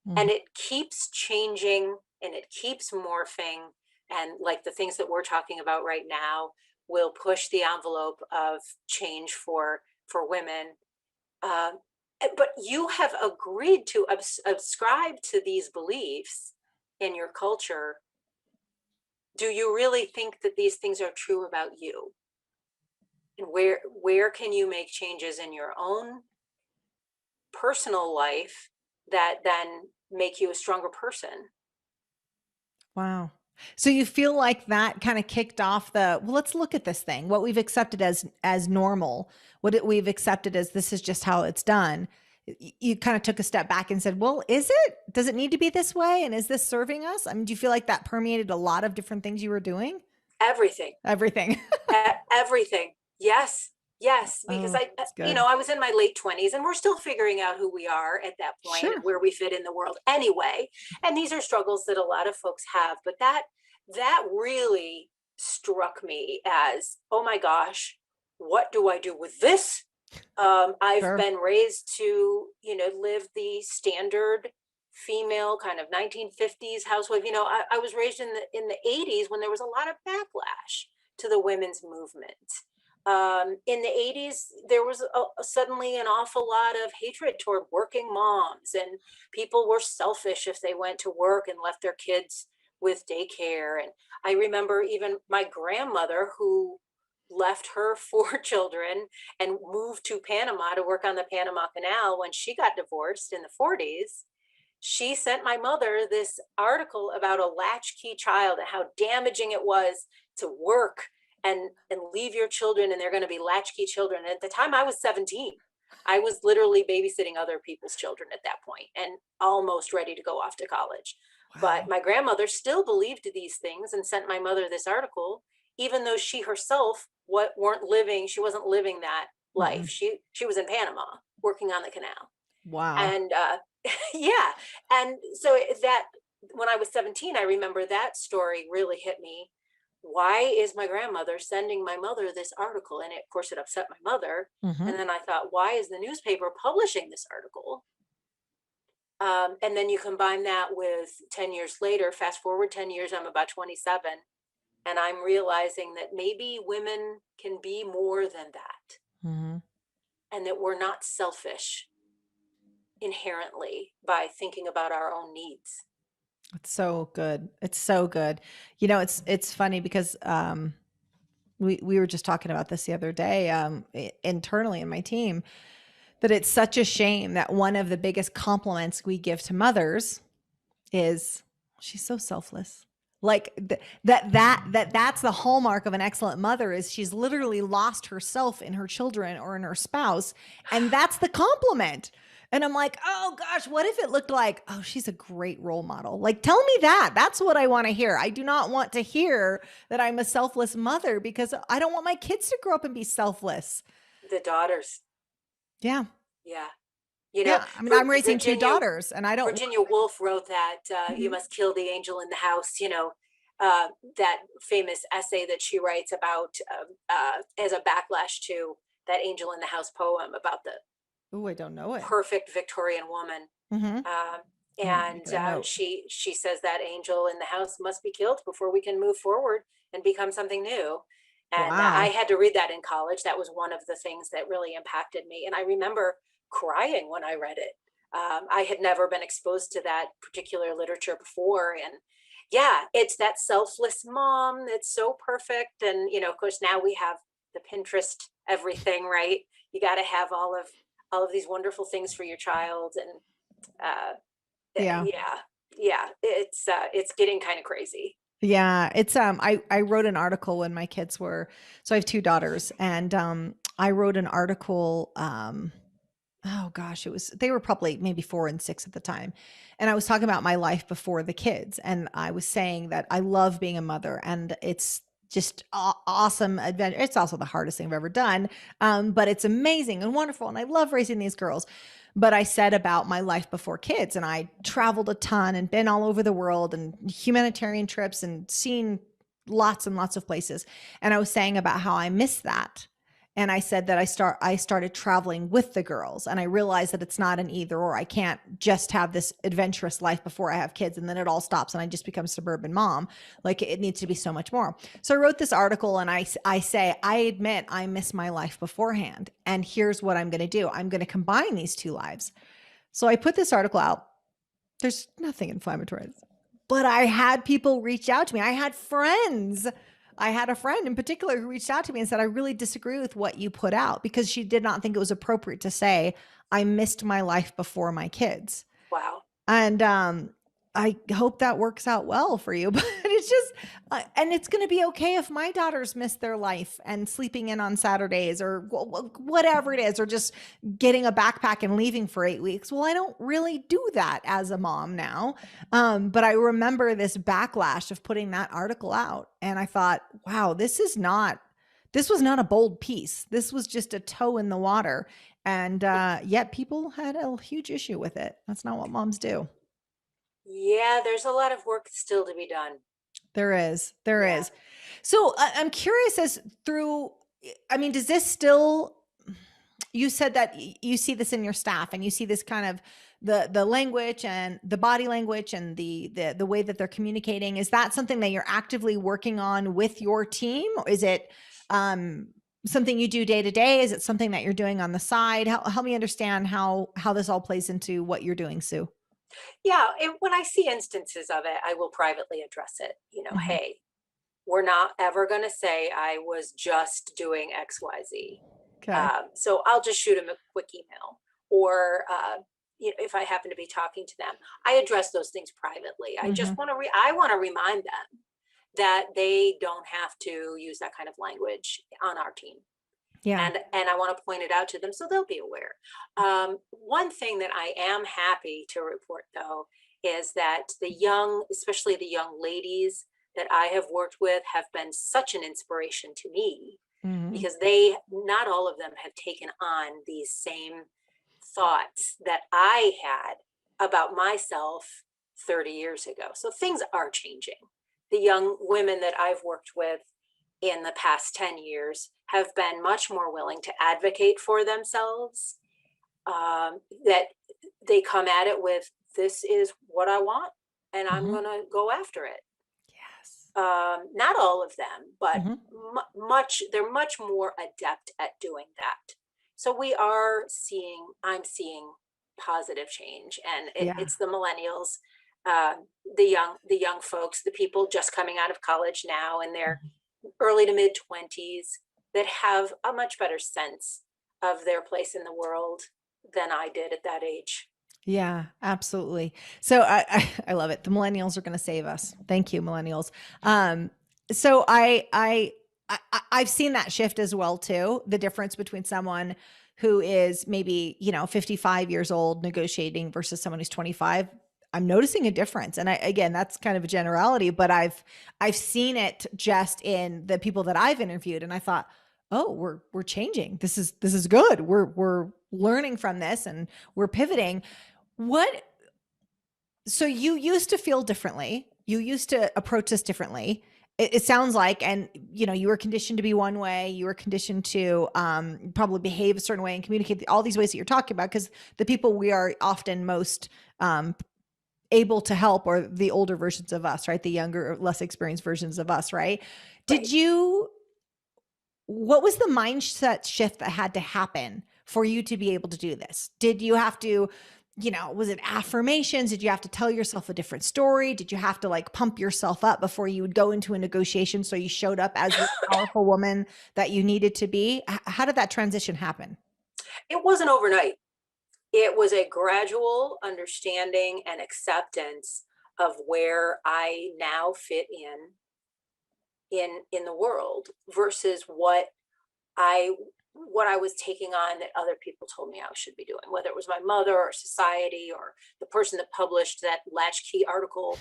Mm-hmm. And it keeps changing and it keeps morphing. And like the things that we're talking about right now will push the envelope of change for women. um, but you have agreed to subscribe to these beliefs in your culture. Do you really think that these things are true about you? And where can you make changes in your own personal life that then make you a stronger person? Wow. So you feel like that kind of kicked off well, let's look at this thing, what we've accepted as normal, we've accepted as this is just how it's done. You kind of took a step back and said, well, does it need to be this way? And is this serving us? I mean, do you feel like that permeated a lot of different things you were doing? Everything. Everything. Everything. Yes. Yes. Because Oh, it's good. I was in my late 20s and we're still figuring out who we are at that point, Sure. where we fit in the world anyway. And these are struggles that a lot of folks have, but that really struck me as, oh my gosh, what do I do with this? I've Sure. been raised to, live the standard female kind of 1950s housewife. I was raised in the 80s when there was a lot of backlash to the women's movement. In the 80s, there was suddenly an awful lot of hatred toward working moms, and people were selfish if they went to work and left their kids with daycare. And I remember even my grandmother, who left her four children and moved to Panama to work on the Panama Canal when she got divorced in the 40s. She sent my mother this article about a latchkey child and how damaging it was to work and leave your children and they're going to be latchkey children. And at the time I was 17. I was literally babysitting other people's children at that point and almost ready to go off to college. But Wow. my grandmother still believed these things and sent my mother this article, even though she herself she wasn't living that life. Mm-mm. She was in Panama working on the canal. Wow. And yeah. And so that when I was 17, I remember that story really hit me. Why is my grandmother sending my mother this article? And of course, it upset my mother. Mm-hmm. And then I thought, why is the newspaper publishing this article? And then you combine that with 10 years later, fast forward 10 years, I'm about 27. And I'm realizing that maybe women can be more than that, Mm-hmm. and that we're not selfish inherently by thinking about our own needs. It's so good. It's so good. You know, it's funny because we were just talking about this the other day internally in my team, that it's such a shame that one of the biggest compliments we give to mothers is she's so selfless. Like that's the hallmark of an excellent mother, is she's literally lost herself in her children or in her spouse, and that's the compliment. And I'm like, oh gosh, what if it looked like, oh, she's a great role model? Like, tell me that. That's what I want to hear. I do not want to hear that I'm a selfless mother, because I don't want my kids to grow up and be selfless. The daughters. Yeah. Yeah. You know, Yeah. I mean, I'm raising two Virginia daughters and I don't want. Virginia Woolf wrote that you Mhm. must kill the angel in the house, that famous essay that she writes about as a backlash to that angel in the house poem about the Oh, I don't know it. perfect Victorian woman. Hmm. Um, I'm gonna and make it a note. she says that angel in the house must be killed before we can move forward and become something new. And I Wow. had to read that in college. That was one of the things that really impacted me. And I remember crying when I read it. I had never been exposed to that particular literature before. And yeah, it's that selfless mom that's so perfect. And, of course, now we have the Pinterest everything, right? You got to have all of these wonderful things for your child. And uh, Yeah. yeah, yeah, it's getting kind of crazy. Yeah, it's I wrote an article when my kids were, so I have two daughters, and I wrote an article oh gosh, they were probably maybe 4 and 6 at the time. And I was talking about my life before the kids, and I was saying that I love being a mother, and it's just awesome adventure. It's also the hardest thing I've ever done. But it's amazing and wonderful, and I love raising these girls. But I said about my life before kids, and I traveled a ton and been all over the world and humanitarian trips and seen lots and lots of places. And I was saying about how I miss that. And I said that I started traveling with the girls, and I realized that it's not an either or. I can't just have this adventurous life before I have kids and then it all stops and I just become a suburban mom. Like, it needs to be so much more. So I wrote this article, and I say, I admit I miss my life beforehand. And here's what I'm going to do. I'm going to combine these two lives. So I put this article out. There's nothing inflammatory, but I had people reach out to me. I had friends. I had a friend in particular who reached out to me and said, I really disagree with what you put out, because she did not think it was appropriate to say, I missed my life before my kids. Wow. And I hope that works out well for you. But it's just, and it's going to be okay if my daughters miss their life and sleeping in on Saturdays or whatever it is, or just getting a backpack and leaving for 8 weeks. Well, I don't really do that as a mom now. But I remember this backlash of putting that article out. And I thought, wow, this was not a bold piece. This was just a toe in the water. And yet people had a huge issue with it. That's not what moms do. Yeah, there's a lot of work still to be done. There is. There Yeah. is. So I'm curious, I mean, does this still, you said that you see this in your staff, and you see this kind of the language and the body language and the way that they're communicating. Is that something that you're actively working on with your team? Or is it um, something you do day to day? Is it something that you're doing on the side? Help me understand how this all plays into what you're doing, Sue. Yeah, when I see instances of it, I will privately address it. Mhm. Hey, we're not ever going to say I was just doing XYZ. Okay. So I'll just shoot them a quick email, or if I happen to be talking to them, I address those things privately. I just Mhm. want to I want to remind them that they don't have to use that kind of language on our team. Yeah. And I want to point it out to them so they'll be aware. One thing that I am happy to report, though, is that the young, especially the young ladies that I have worked with, have been such an inspiration to me, Mhm. because they, not all of them have taken on these same thoughts that I had about myself 30 years ago. So things are changing. The young women that I've worked with in the past 10 years have been much more willing to advocate for themselves, that they come at it with, this is what I want, and I'm Mhm. going to go after it. Yes. Not all of them, but Mhm. they're much more adept at doing that. So I'm seeing positive change, and Yeah. it's the millennials, the young folks, the people just coming out of college now in their Mhm. early to mid 20s that have a much better sense of their place in the world than I did at that age. Yeah, absolutely. So I love it. The millennials are going to save us. Thank you, millennials. Um, so I've seen that shift as well too. The difference between someone who is maybe 55 years old negotiating versus someone who's 25. I'm noticing a difference, and again, that's kind of a generality, but I've seen it just in the people that I've interviewed, and I thought, oh, we're changing. This is good. We're learning from this, and we're pivoting. What so you used to feel differently. You used to approach this differently. It sounds like, and you were conditioned to be one way. You were conditioned to probably behave a certain way and communicate all these ways that you're talking about. Because the people we are often most able to help are the older versions of us, right? The younger, less experienced versions of us, right? Did Right. you what was the mindset shift that had to happen for you to be able to do this? Did you have to, was it affirmations? Did you have to tell yourself a different story? Did you have to like pump yourself up before you would go into a negotiation so you showed up as the powerful woman that you needed to be? How did that transition happen? It wasn't overnight. It was a gradual understanding and acceptance of where I now fit in the world versus I what I was taking on that other people told me I should be doing, whether it was my mother or society or the person that published that latchkey article.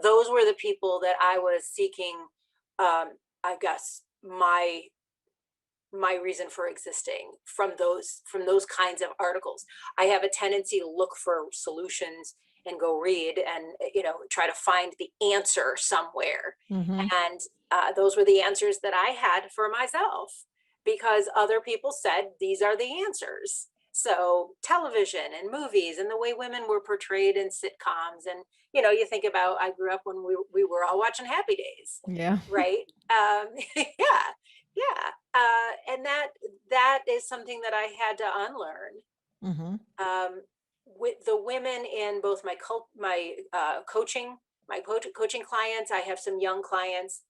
Those were the people that I was seeking, I guess, my reason for existing from those kinds of articles. I have a tendency to look for solutions and go read and try to find the answer somewhere. Mm-hmm. And those were the answers that I had for myself because other people said these are the answers. So television and movies and the way women were portrayed in sitcoms, and you think about, I grew up when we were all watching Happy Days, Yeah. right? Yeah, yeah, and that is something that I had to unlearn. Mm-hmm. With the women in both coaching clients, I have some young clients.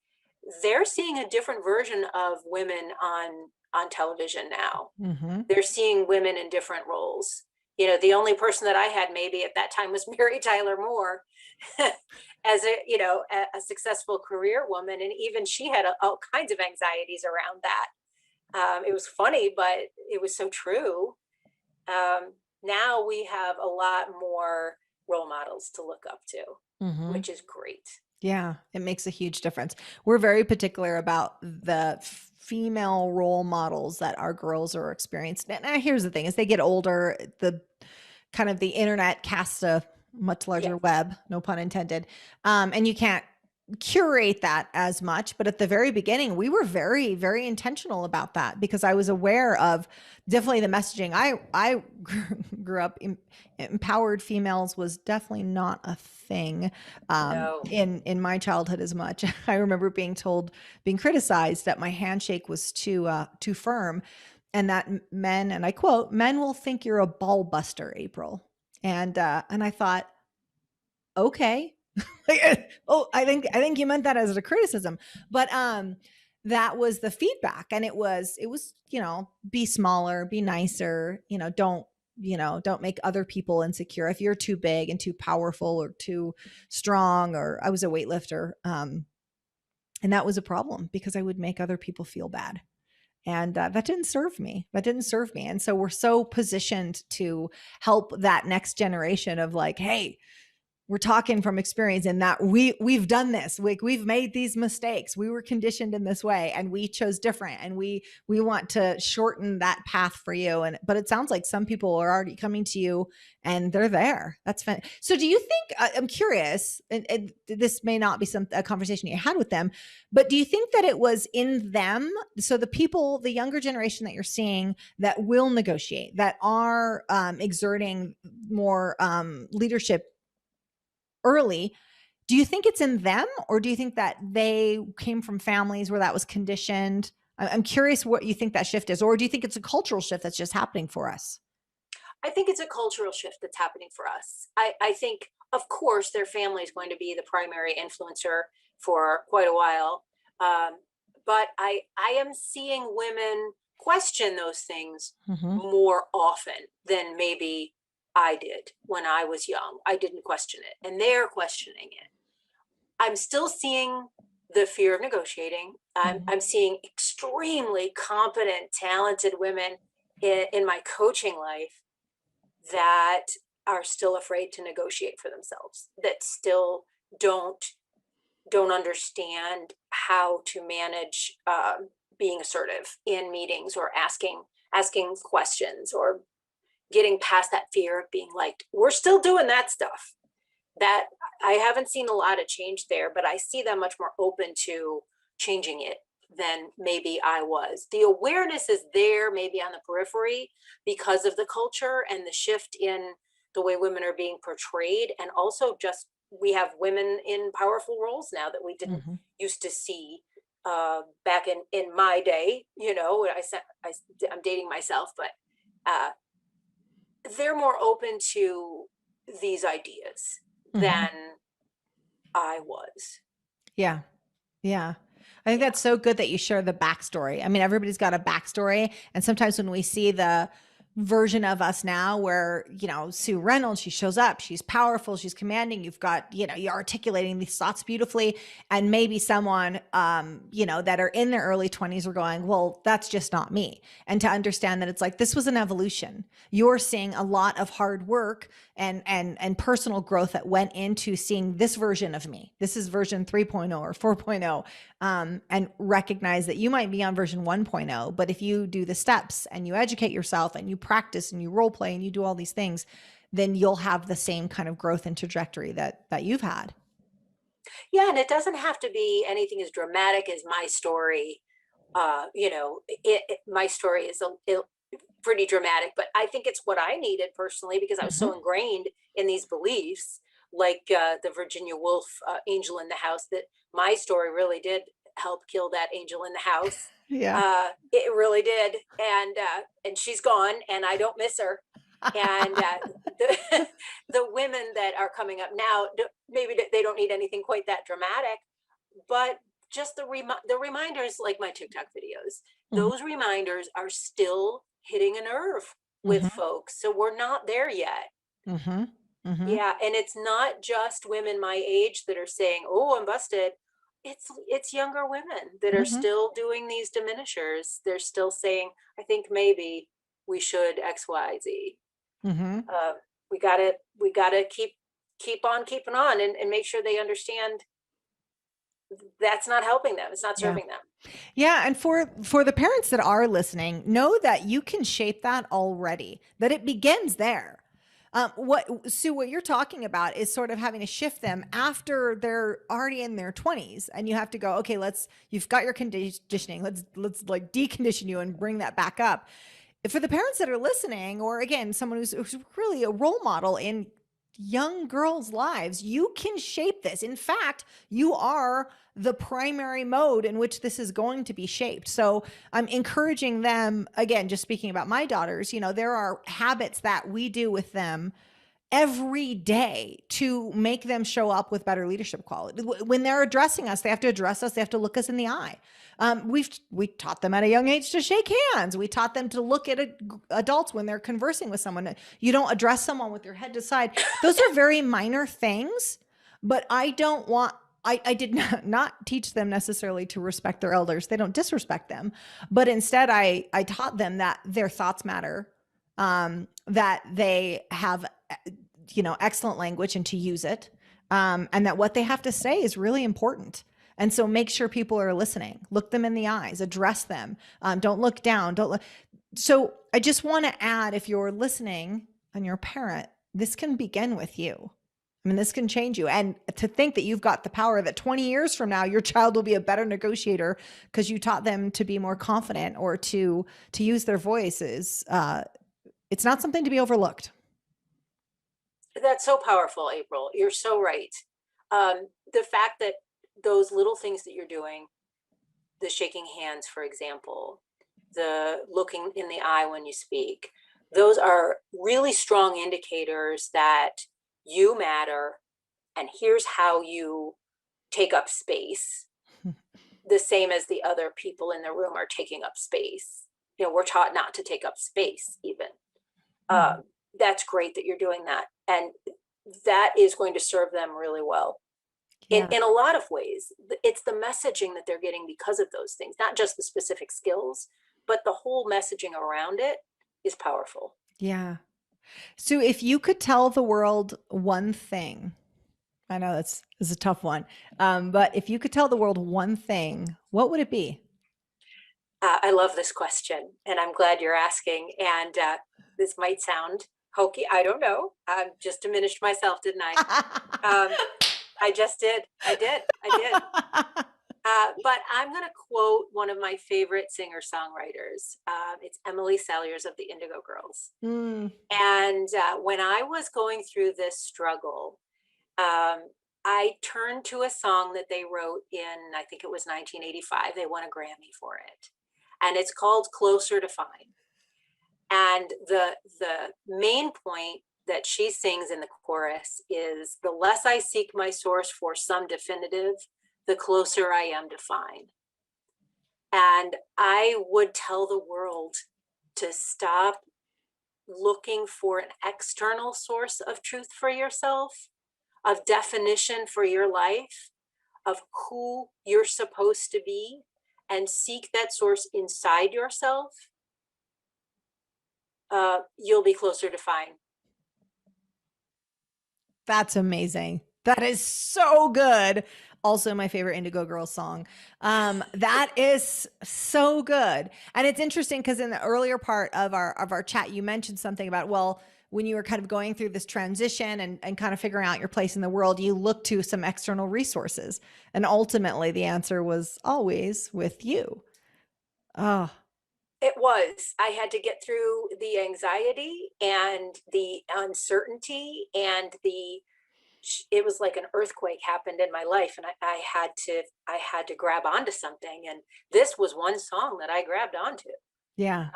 They're seeing a different version of women on television now. Mm-hmm. They're seeing women in different roles. The only person that I had maybe at that time was Mary Tyler Moore as a successful career woman, and even she had all kinds of anxieties around that. It was funny, but it was so true. Now we have a lot more role models to look up to, Mm-hmm. which is great. Yeah, it makes a huge difference. We're very particular about the female role models that our girls are experiencing. And here's the thing: as they get older, the kind of the internet casts a much Yeah. larger web, no pun intended. And you can't curate that as much. But at the very beginning, we were very, very intentional about that because I was aware of definitely the messaging. I grew up empowered females was definitely not a thing No. in my childhood as much. I remember being criticized that my handshake was too firm, and that men, and I quote, men will think you're a ball buster, April. And I thought, okay. Oh, I think you meant that as a criticism. But that was the feedback. And it was, be smaller, be nicer, don't make other people insecure. If you're too big and too powerful or too strong, or I was a weightlifter, and that was a problem because I would make other people feel bad. And that didn't serve me. That didn't serve me. And so we're so positioned to help that next generation of like, hey, we're talking from experience in that we've done this. We've made these mistakes. We were conditioned in this way and we chose different, and we want to shorten that path for you. But it sounds like some people are already coming to you and they're there. That's fun. So do you think, I'm curious, and this may not be a conversation you had with them, but do you think that it was in them? So the people, the younger generation that you're seeing that will negotiate, that are exerting more leadership early, Do you think it's in them, or do you think that they came from families where that was conditioned? I'm curious what you think that shift is, or do you think it's a cultural shift that's just happening for us? I think it's a cultural shift that's happening for us. I think, of course, their family is going to be the primary influencer for quite a while. Um, but I am seeing women question those things Hmm. more often than maybe I did when I was young. I didn't question it, and they're questioning it. I'm still seeing the fear of negotiating. Hmm. I'm seeing extremely competent, talented women in my coaching life that are still afraid to negotiate for themselves, that still don't don't understand how to manage being assertive in meetings, or asking questions, or getting past that fear of being liked. We're still doing that stuff. That I haven't seen a lot of change there, but I see them much more open to changing it than maybe I was. The awareness is there, maybe on the periphery, because of the culture and the shift in the way women are being portrayed. And also, just we have women in powerful roles now that we didn't Hmm. used to see back in my day. I'm dating myself, but uh, they're more open to these ideas Hmm. than I was. Yeah. Yeah. I think Yeah. that's so good that you share the backstory. I mean, everybody's got a backstory. And sometimes when we see the version of us now where, Sue Reynolds, she shows up, she's powerful, she's commanding, you've got, you're articulating these thoughts beautifully. And maybe someone, that are in their early 20s are going, well, that's just not me. And to understand that it's like, this was an evolution. You're seeing a lot of hard work and personal growth that went into seeing this version of me. This is version 3.0 or 4.0, and recognize that you might be on version 1.0, but if you do the steps and you educate yourself and you practice and you role play and you do all these things, then you'll have the same kind of growth and trajectory that you've had. Yeah, and it doesn't have to be anything as dramatic as my story. My story is pretty dramatic, but I think it's what I needed personally, because I was Hmm. so ingrained in these beliefs, like the Virginia Woolf angel in the house, that my story really did help kill that angel in the house. Yeah. It really did, and she's gone, and I don't miss her. And the the women that are coming up now, maybe they don't need anything quite that dramatic, but just the reminders, like my TikTok videos, Hmm. those reminders are still hitting a nerve with Hmm. folks. So we're not there yet. Hmm. Hmm. Yeah, and it's not just women my age that are saying, "Oh, I'm busted." It's younger women that are Hmm. still doing these diminishers. They're still saying, "I think maybe we should X, Y, Z." Hmm. Uh, we gotta keep on keeping on, and make sure they understand that's not helping them. It's not Yeah. serving them. Yeah, and for the parents that are listening, know that you can shape that already. That it begins there. What Sue, what you're talking about is sort of having to shift them after they're already in their 20s, and you have to go, okay, you've got your conditioning. Let's like decondition you and bring that back up. For the parents that are listening, or again, someone who's really a role model in young girls' lives, you can shape this. In fact, you are the primary mode in which this is going to be shaped. So I'm encouraging them, again, just speaking about my daughters, there are habits that we do with them every day to make them show up with better leadership quality. When they're addressing us, they have to address us. They have to look us in the eye. We taught them at a young age to shake hands. We taught them to look at adults when they're conversing with someone. You don't address someone with your head to side. Those are very minor things, but I don't want. I did not teach them necessarily to respect their elders. They don't disrespect them, but instead I taught them that their thoughts matter, that they have excellent language and to use it, and that what they have to say is really important. And so make sure people are listening, look them in the eyes, address them, don't look down, don't look. So I just want to add, if you're listening and you're a parent, this can begin with you. I mean, this can change you. And to think that you've got the power that 20 years from now, your child will be a better negotiator because you taught them to be more confident or to use their voices. It's not something to be overlooked. That's so powerful, April. You're so right. The fact that those little things that you're doing, the shaking hands, for example, the looking in the eye when you speak, those are really strong indicators that you matter, and here's how you take up space, the same as the other people in the room are taking up space. We're taught not to take up space even. Mhm. That's great that you're doing that. And that is going to serve them really well Yeah. in a lot of ways. It's the messaging that they're getting because of those things, not just the specific skills, but the whole messaging around it is powerful. Yeah. So if you could tell the world one thing, I know that's is a tough one, but if you could tell the world one thing, what would it be? I love this question, and I'm glad you're asking. And this might sound hokey. I don't know. I just diminished myself, didn't I? I just did. I did. I did. But I'm going to quote one of my favorite singer-songwriters. It's Emily Saliers of the Indigo Girls. Mm, And when I was going through this struggle, I turned to a song that they wrote in, I think it was 1985. They won a Grammy for it. And it's called Closer to Fine. And the main point that she sings in the chorus is, the less I seek my source for some definitive, the closer I am to find. And I would tell the world to stop looking for an external source of truth for yourself, of definition for your life, of who you're supposed to be, and seek that source inside yourself. You'll be closer to fine. that's amazing. That is so good. Also my favorite Indigo Girls song. That is so good. And it's interesting because in the earlier part of our chat, you mentioned something about, well, when you were kind of going through this transition and kind of figuring out your place in the world, you look to some external resources. And ultimately the answer was always with you. Oh, It was. I had to get through the anxiety and the uncertainty and it was like an earthquake happened in my life, and I had to grab onto something, and this was one song that I grabbed onto. yeah.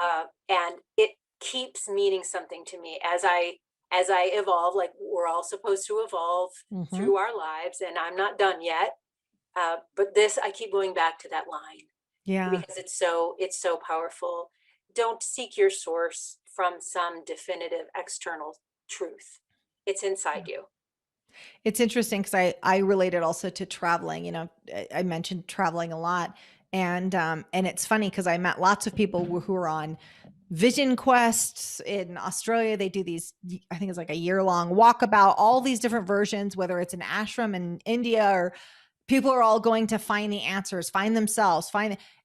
And it keeps meaning something to me as I evolve. Like, we're all supposed to evolve Hmm. through our lives, and I'm not done yet. But this, I keep going back to that line Yeah. because it's so powerful. Don't seek your source from some definitive external truth. It's inside you. It's interesting because I relate it also to traveling. I mentioned traveling a lot, and it's funny because I met lots of people who are on vision quests in Australia. They do these, I think it's like a year long walkabout, all these different versions, whether it's an ashram in India or people are all going to find the answers, find themselves,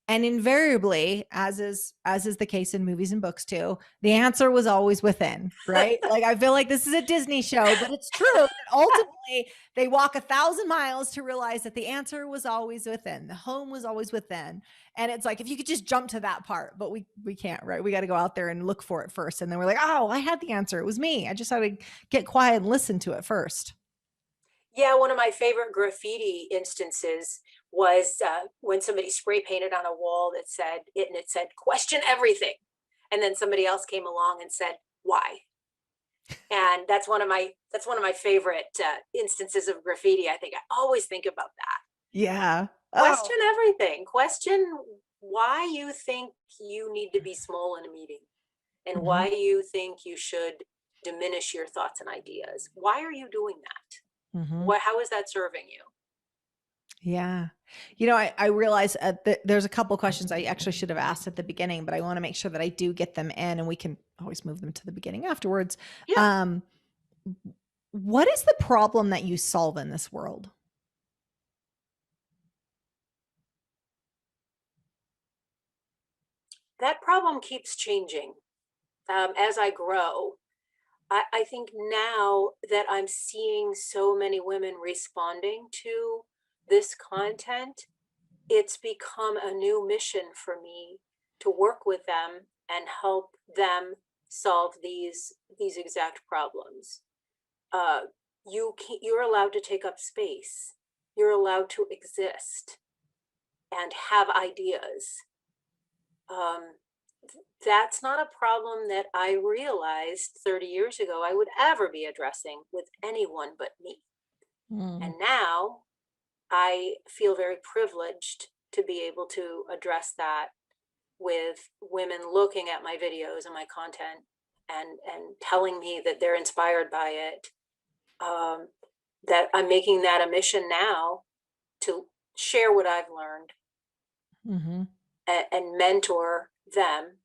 and invariably, as is the case in movies and books too, the answer was always within, right? Like I feel like this is a Disney show, but it's true that ultimately they walk 1,000 miles to realize that the answer was always within. The home was always within. And it's like if you could just jump to that part, but we can't, right? We got to go out there and look for it first. And then we're like, oh, I had the answer. It was me. I just had to get quiet and listen to it first. Yeah, one of my favorite graffiti instances was when somebody spray painted on a wall it said question everything, and then somebody else came along and said why. And that's one of my favorite instances of graffiti. I think I always think about that. Yeah. Oh. Question everything. Question why you think you need to be small in a meeting, and Mhm. why you think you should diminish your thoughts and ideas. Why are you doing that? Mhm. How is that serving you? Yeah. I realize there's a couple questions I actually should have asked at the beginning, but I want to make sure that I do get them in and we can always move them to the beginning afterwards. Yeah. Um, what is the problem that you solve in this world? That problem keeps changing as I grow. I think now that I'm seeing so many women responding to this content, it's become a new mission for me to work with them and help them solve these exact problems. Uh, you're allowed to take up space. You're allowed to exist and have ideas. Um, that's not a problem that I realized 30 years ago I would ever be addressing with anyone but me. Mm, And now I feel very privileged to be able to address that with women looking at my videos and my content and telling me that they're inspired by it. Um, that I'm making that a mission now to share what I've learned mhm. and mentor them.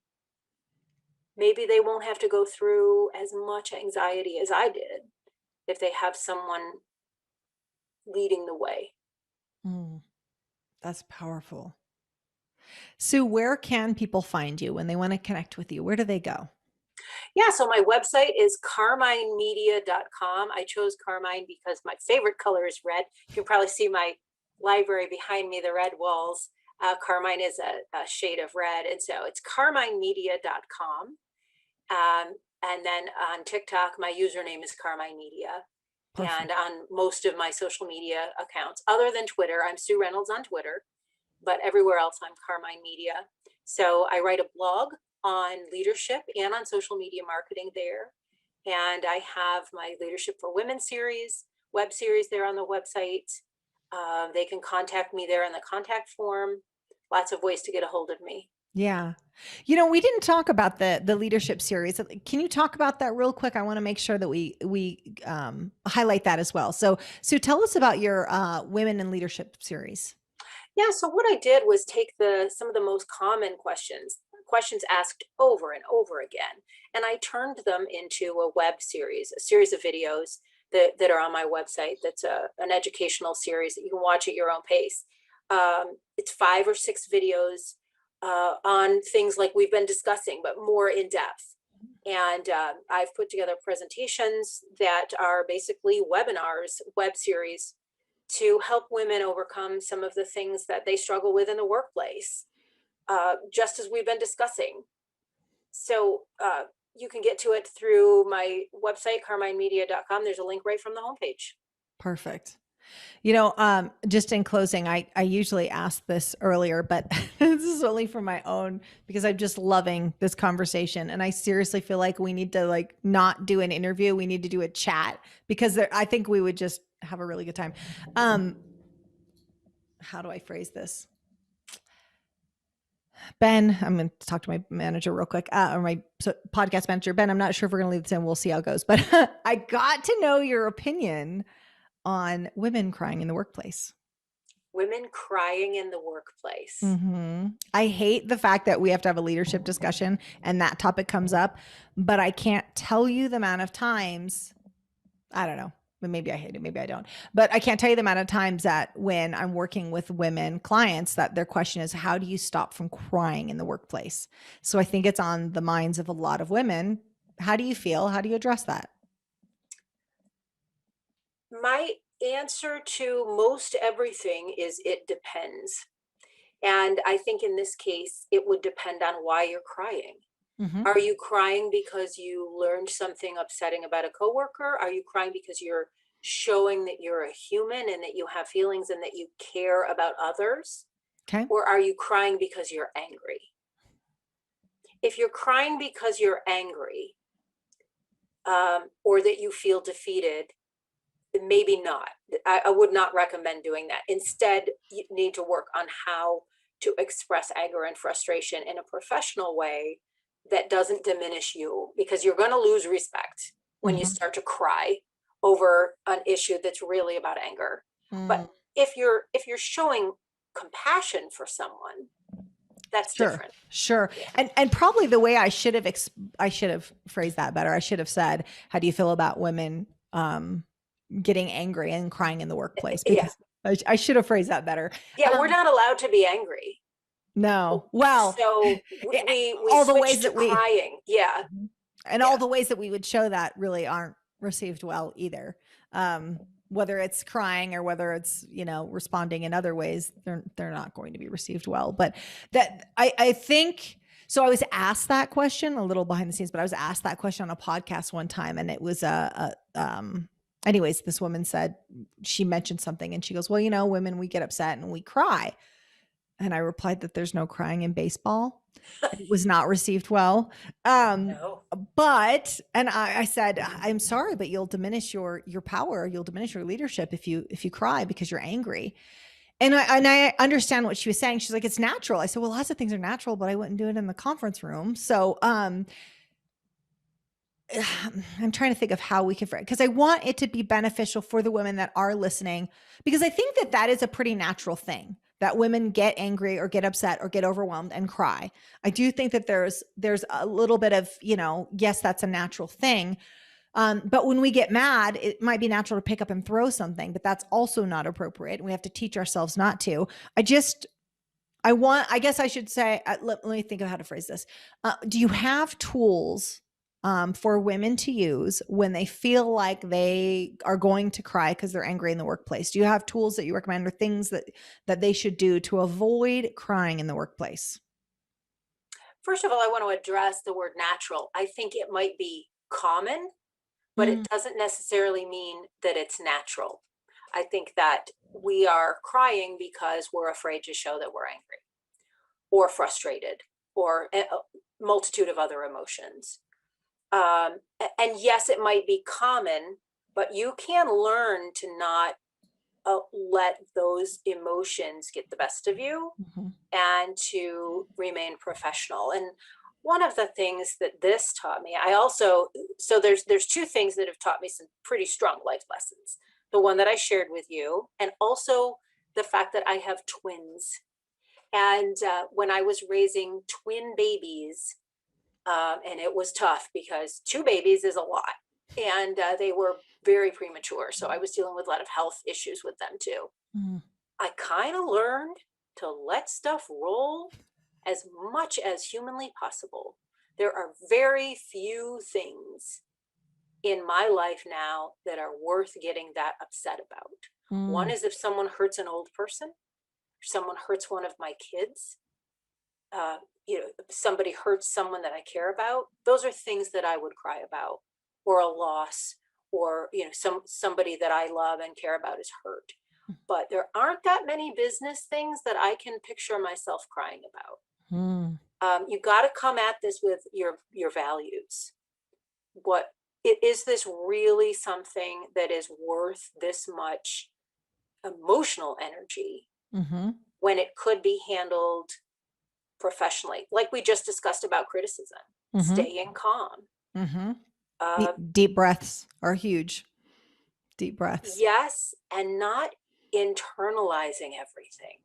Maybe they won't have to go through as much anxiety as I did if they have someone leading the way. Mm, that's powerful. Sue, where can people find you when they want to connect with you? Where do they go? Yeah, so my website is carminemedia.com. I chose Carmine because my favorite color is red. You can probably see my library behind me, the red walls. Carmine is a shade of red. And so it's carminemedia.com. And then on TikTok, my username is Carmine Media. And Perfect. on most of my social media accounts, other than Twitter, I'm Sue Reynolds on Twitter, but everywhere else I'm Carmine Media. So I write a blog on leadership and on social media marketing there. And I have my Leadership for Women series, web series there on the website. They can contact me there in the contact form. Lots of ways to get a hold of me. Yeah. We didn't talk about the leadership series. Can you talk about that real quick? I want to make sure that we highlight that as well. So tell us about your women in leadership series. Yeah, so what I did was take some of the most common questions asked over and over again, and I turned them into a web series, a series of videos that are on my website. That's an educational series that you can watch at your own pace. It's 5 or 6 videos on things like we've been discussing, but more in depth. And I've put together presentations that are basically webinars, web series to help women overcome some of the things that they struggle with in the workplace, just as we've been discussing. So you can get to it through my website, carminemedia.com. There's a link right from the homepage. Perfect. Just in closing, I usually ask this earlier, but this is only for my own because I'm just loving this conversation. And I seriously feel like we need to not do an interview. We need to do a chat because I think we would just have a really good time. How do I phrase this? Ben, I'm going to talk to my manager real quick, or my podcast manager. Ben, I'm not sure if we're going to leave this in. We'll see how it goes. But I got to know your opinion on women crying in the workplace. Women crying in the workplace. Mm-hmm. I hate the fact that we have to have a leadership discussion and that topic comes up, but I can't tell you the amount of times, I don't know, maybe I hate it, maybe I don't, but I can't tell you the amount of times that when I'm working with women clients that their question is, how do you stop from crying in the workplace? So I think it's on the minds of a lot of women. How do you feel? How do you address that? My answer to most everything is it depends. And I think in this case, it would depend on why you're crying. Mm-hmm. Are you crying because you learned something upsetting about a coworker? Are you crying because you're showing that you're a human and that you have feelings and that you care about others? Okay. Or are you crying because you're angry? If you're crying because you're angry, or that you feel defeated, maybe not. I would not recommend doing that. Instead, you need to work on how to express anger and frustration in a professional way that doesn't diminish you, because you're going to lose respect when you Mm-hmm. start to cry over an issue that's really about anger. Mm. But if you're showing compassion for someone, that's Sure, different. sure. Yeah. And probably the way I should have phrased that better. I should have said, how do you feel about women getting angry and crying in the workplace? Yeah. Because I should have phrased that better. Yeah, we're not allowed to be angry. No. Well, So eh, we all the ways switched to that we crying. Yeah. and Yeah. all the ways that we would show that really aren't received well either. Whether it's crying or whether it's, responding in other ways, they're not going to be received well. But that I think so. I was asked that question a little behind the scenes, but I was asked that question on a podcast one time, and it was anyways, this woman said, she mentioned something and she goes, well, you know, women, we get upset and we cry. And I replied that there's no crying in baseball. It was not received well. Um, No. and I said, I'm sorry, but you'll diminish your power. You'll diminish your leadership if you cry because you're angry. And I understand what she was saying. She's like, it's natural. I said, well, lots of things are natural, but I wouldn't do it in the conference room. So, I'm trying to think of how we can, because I want it to be beneficial for the women that are listening, because I think that that is a pretty natural thing, that women get angry or get upset or get overwhelmed and cry. I do think that there's a little bit of, you know, yes, that's a natural thing. But when we get mad, it might be natural to pick up and throw something, but that's also not appropriate. We have to teach ourselves not to. I guess I should say, let me think of how to phrase this. Do you have tools for women to use when they feel like they are going to cry because they're angry in the workplace? Do you have tools that you recommend, or things that they should do to avoid crying in the workplace? First of all, I want to address the word natural. I think it might be common, but it Mm, doesn't necessarily mean that it's natural. I think that we are crying because we're afraid to show that we're angry or frustrated or a multitude of other emotions. And yes, it might be common, but you can learn to not let those emotions get the best of you mhm, and to remain professional. And one of the things that this taught me, I also, so there's two things that have taught me some pretty strong life lessons. The one that I shared with you, and also the fact that I have twins. And when I was raising twin babies, and it was tough because two babies is a lot, and they were very premature. So I was dealing with a lot of health issues with them too. mm, I kind of learned to let stuff roll as much as humanly possible. There are very few things in my life now that are worth getting that upset about. One mm, is if someone hurts an old person, or someone hurts one of my kids, uh, somebody hurts someone that I care about. Those are things that I would cry about, or a loss, or somebody that I love and care about is hurt. But there aren't that many business things that I can picture myself crying about. mm, You got to come at this with your values. What is this really something that is worth this much emotional energy mhm, when it could be handled professionally, like we just discussed about criticism? mhm, Staying calm. mhm. uh, Deep breaths are huge. Deep breaths. yes, and not internalizing everything.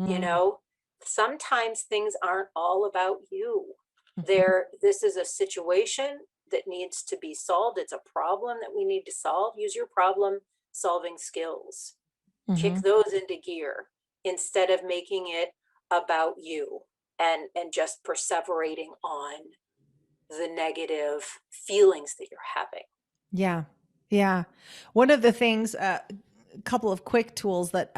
you Mm, know Sometimes things aren't all about you. mhm, This is a situation that needs to be solved. It's a problem that we need to solve. Use your problem solving skills, kick mhm. those into gear instead of making it about you and just perseverating on the negative feelings that you're having. Yeah. Yeah. One of the things, a couple of quick tools that,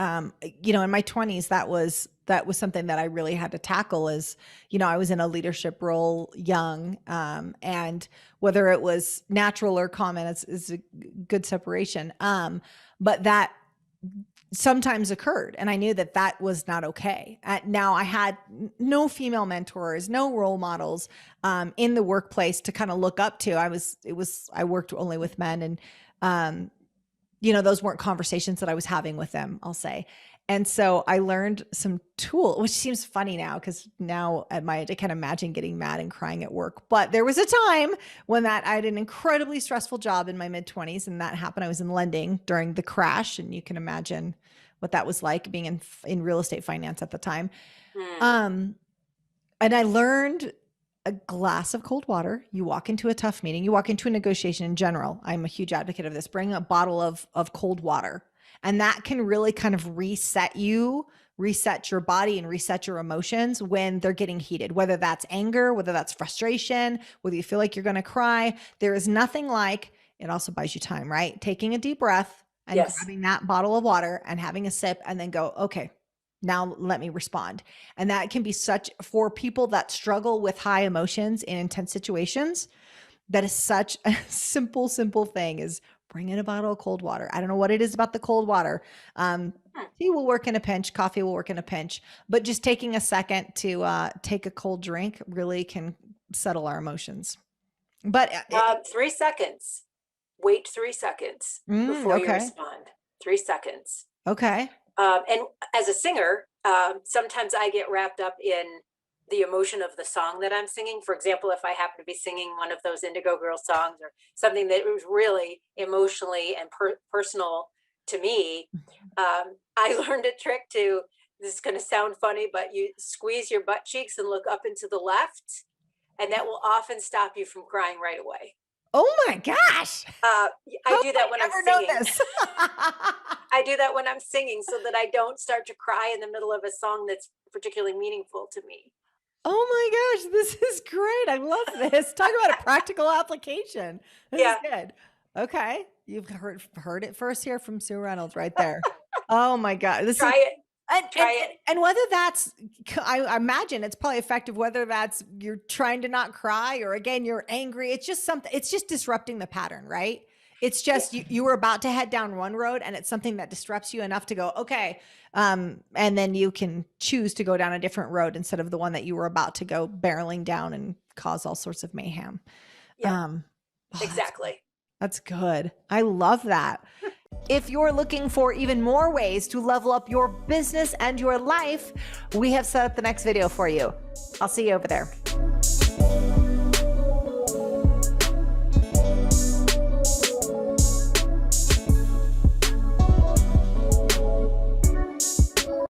you know, in my 20s, that was something that I really had to tackle is, you know, I was in a leadership role young, and whether it was natural or common, is a good separation. But that sometimes occurred, and I knew that that was not okay. Now I had no female mentors, no role models in the workplace to kind of look up to. I worked only with men, and um, you know, those weren't conversations that I was having with them, I'll say. And so I learned some tool, which seems funny now because now at my age, I can't imagine getting mad and crying at work. But there was a time when I had an incredibly stressful job in my mid 20s, and that happened. I was in lending during the crash, and you can imagine what that was like being in real estate finance at the time. Hmm. Um, and I learned a glass of cold water. You walk into a tough meeting, you walk into a negotiation in general. I'm a huge advocate of this. Bring a bottle of cold water. And that can really kind of reset your body and reset your emotions when they're getting heated, whether that's anger, whether that's frustration, whether you feel like you're going to cry. There is nothing like, it also buys you time, right? Taking a deep breath and Yes. grabbing that bottle of water and having a sip and then go, okay, now let me respond. And that can be such, for people that struggle with high emotions in intense situations, that is such a simple thing, is bring in a bottle of cold water. I don't know what it is about the cold water. Tea will work in a pinch, coffee will work in a pinch, but just taking a second to take a cold drink really can settle our emotions. But 3 seconds. Wait 3 seconds before you okay. respond. 3 seconds. Okay. And as a singer, sometimes I get wrapped up in the emotion of the song that I'm singing. For example, if I happen to be singing one of those Indigo Girls songs or something that was really emotionally and personal to me, I learned a trick to, this is going to sound funny, but you squeeze your butt cheeks and look up and to the left, and that will often stop you from crying right away. Oh my gosh. I do that when I'm singing. I do that when I'm singing so that I don't start to cry in the middle of a song that's particularly meaningful to me. Oh my gosh, this is great. I love this. Talk about a practical application. This is good. Okay. You've heard it first here from Sue Reynolds right there. Oh my God. Try it. And whether that's, I imagine it's probably effective, whether that's you're trying to not cry or again, you're angry. It's just something, it's just disrupting the pattern, right? It's just, you were about to head down one road and it's something that disrupts you enough to go, okay. And then you can choose to go down a different road instead of the one that you were about to go barreling down and cause all sorts of mayhem. Yeah, exactly. That's good. I love that. If you're looking for even more ways to level up your business and your life, we have set up the next video for you. I'll see you over there.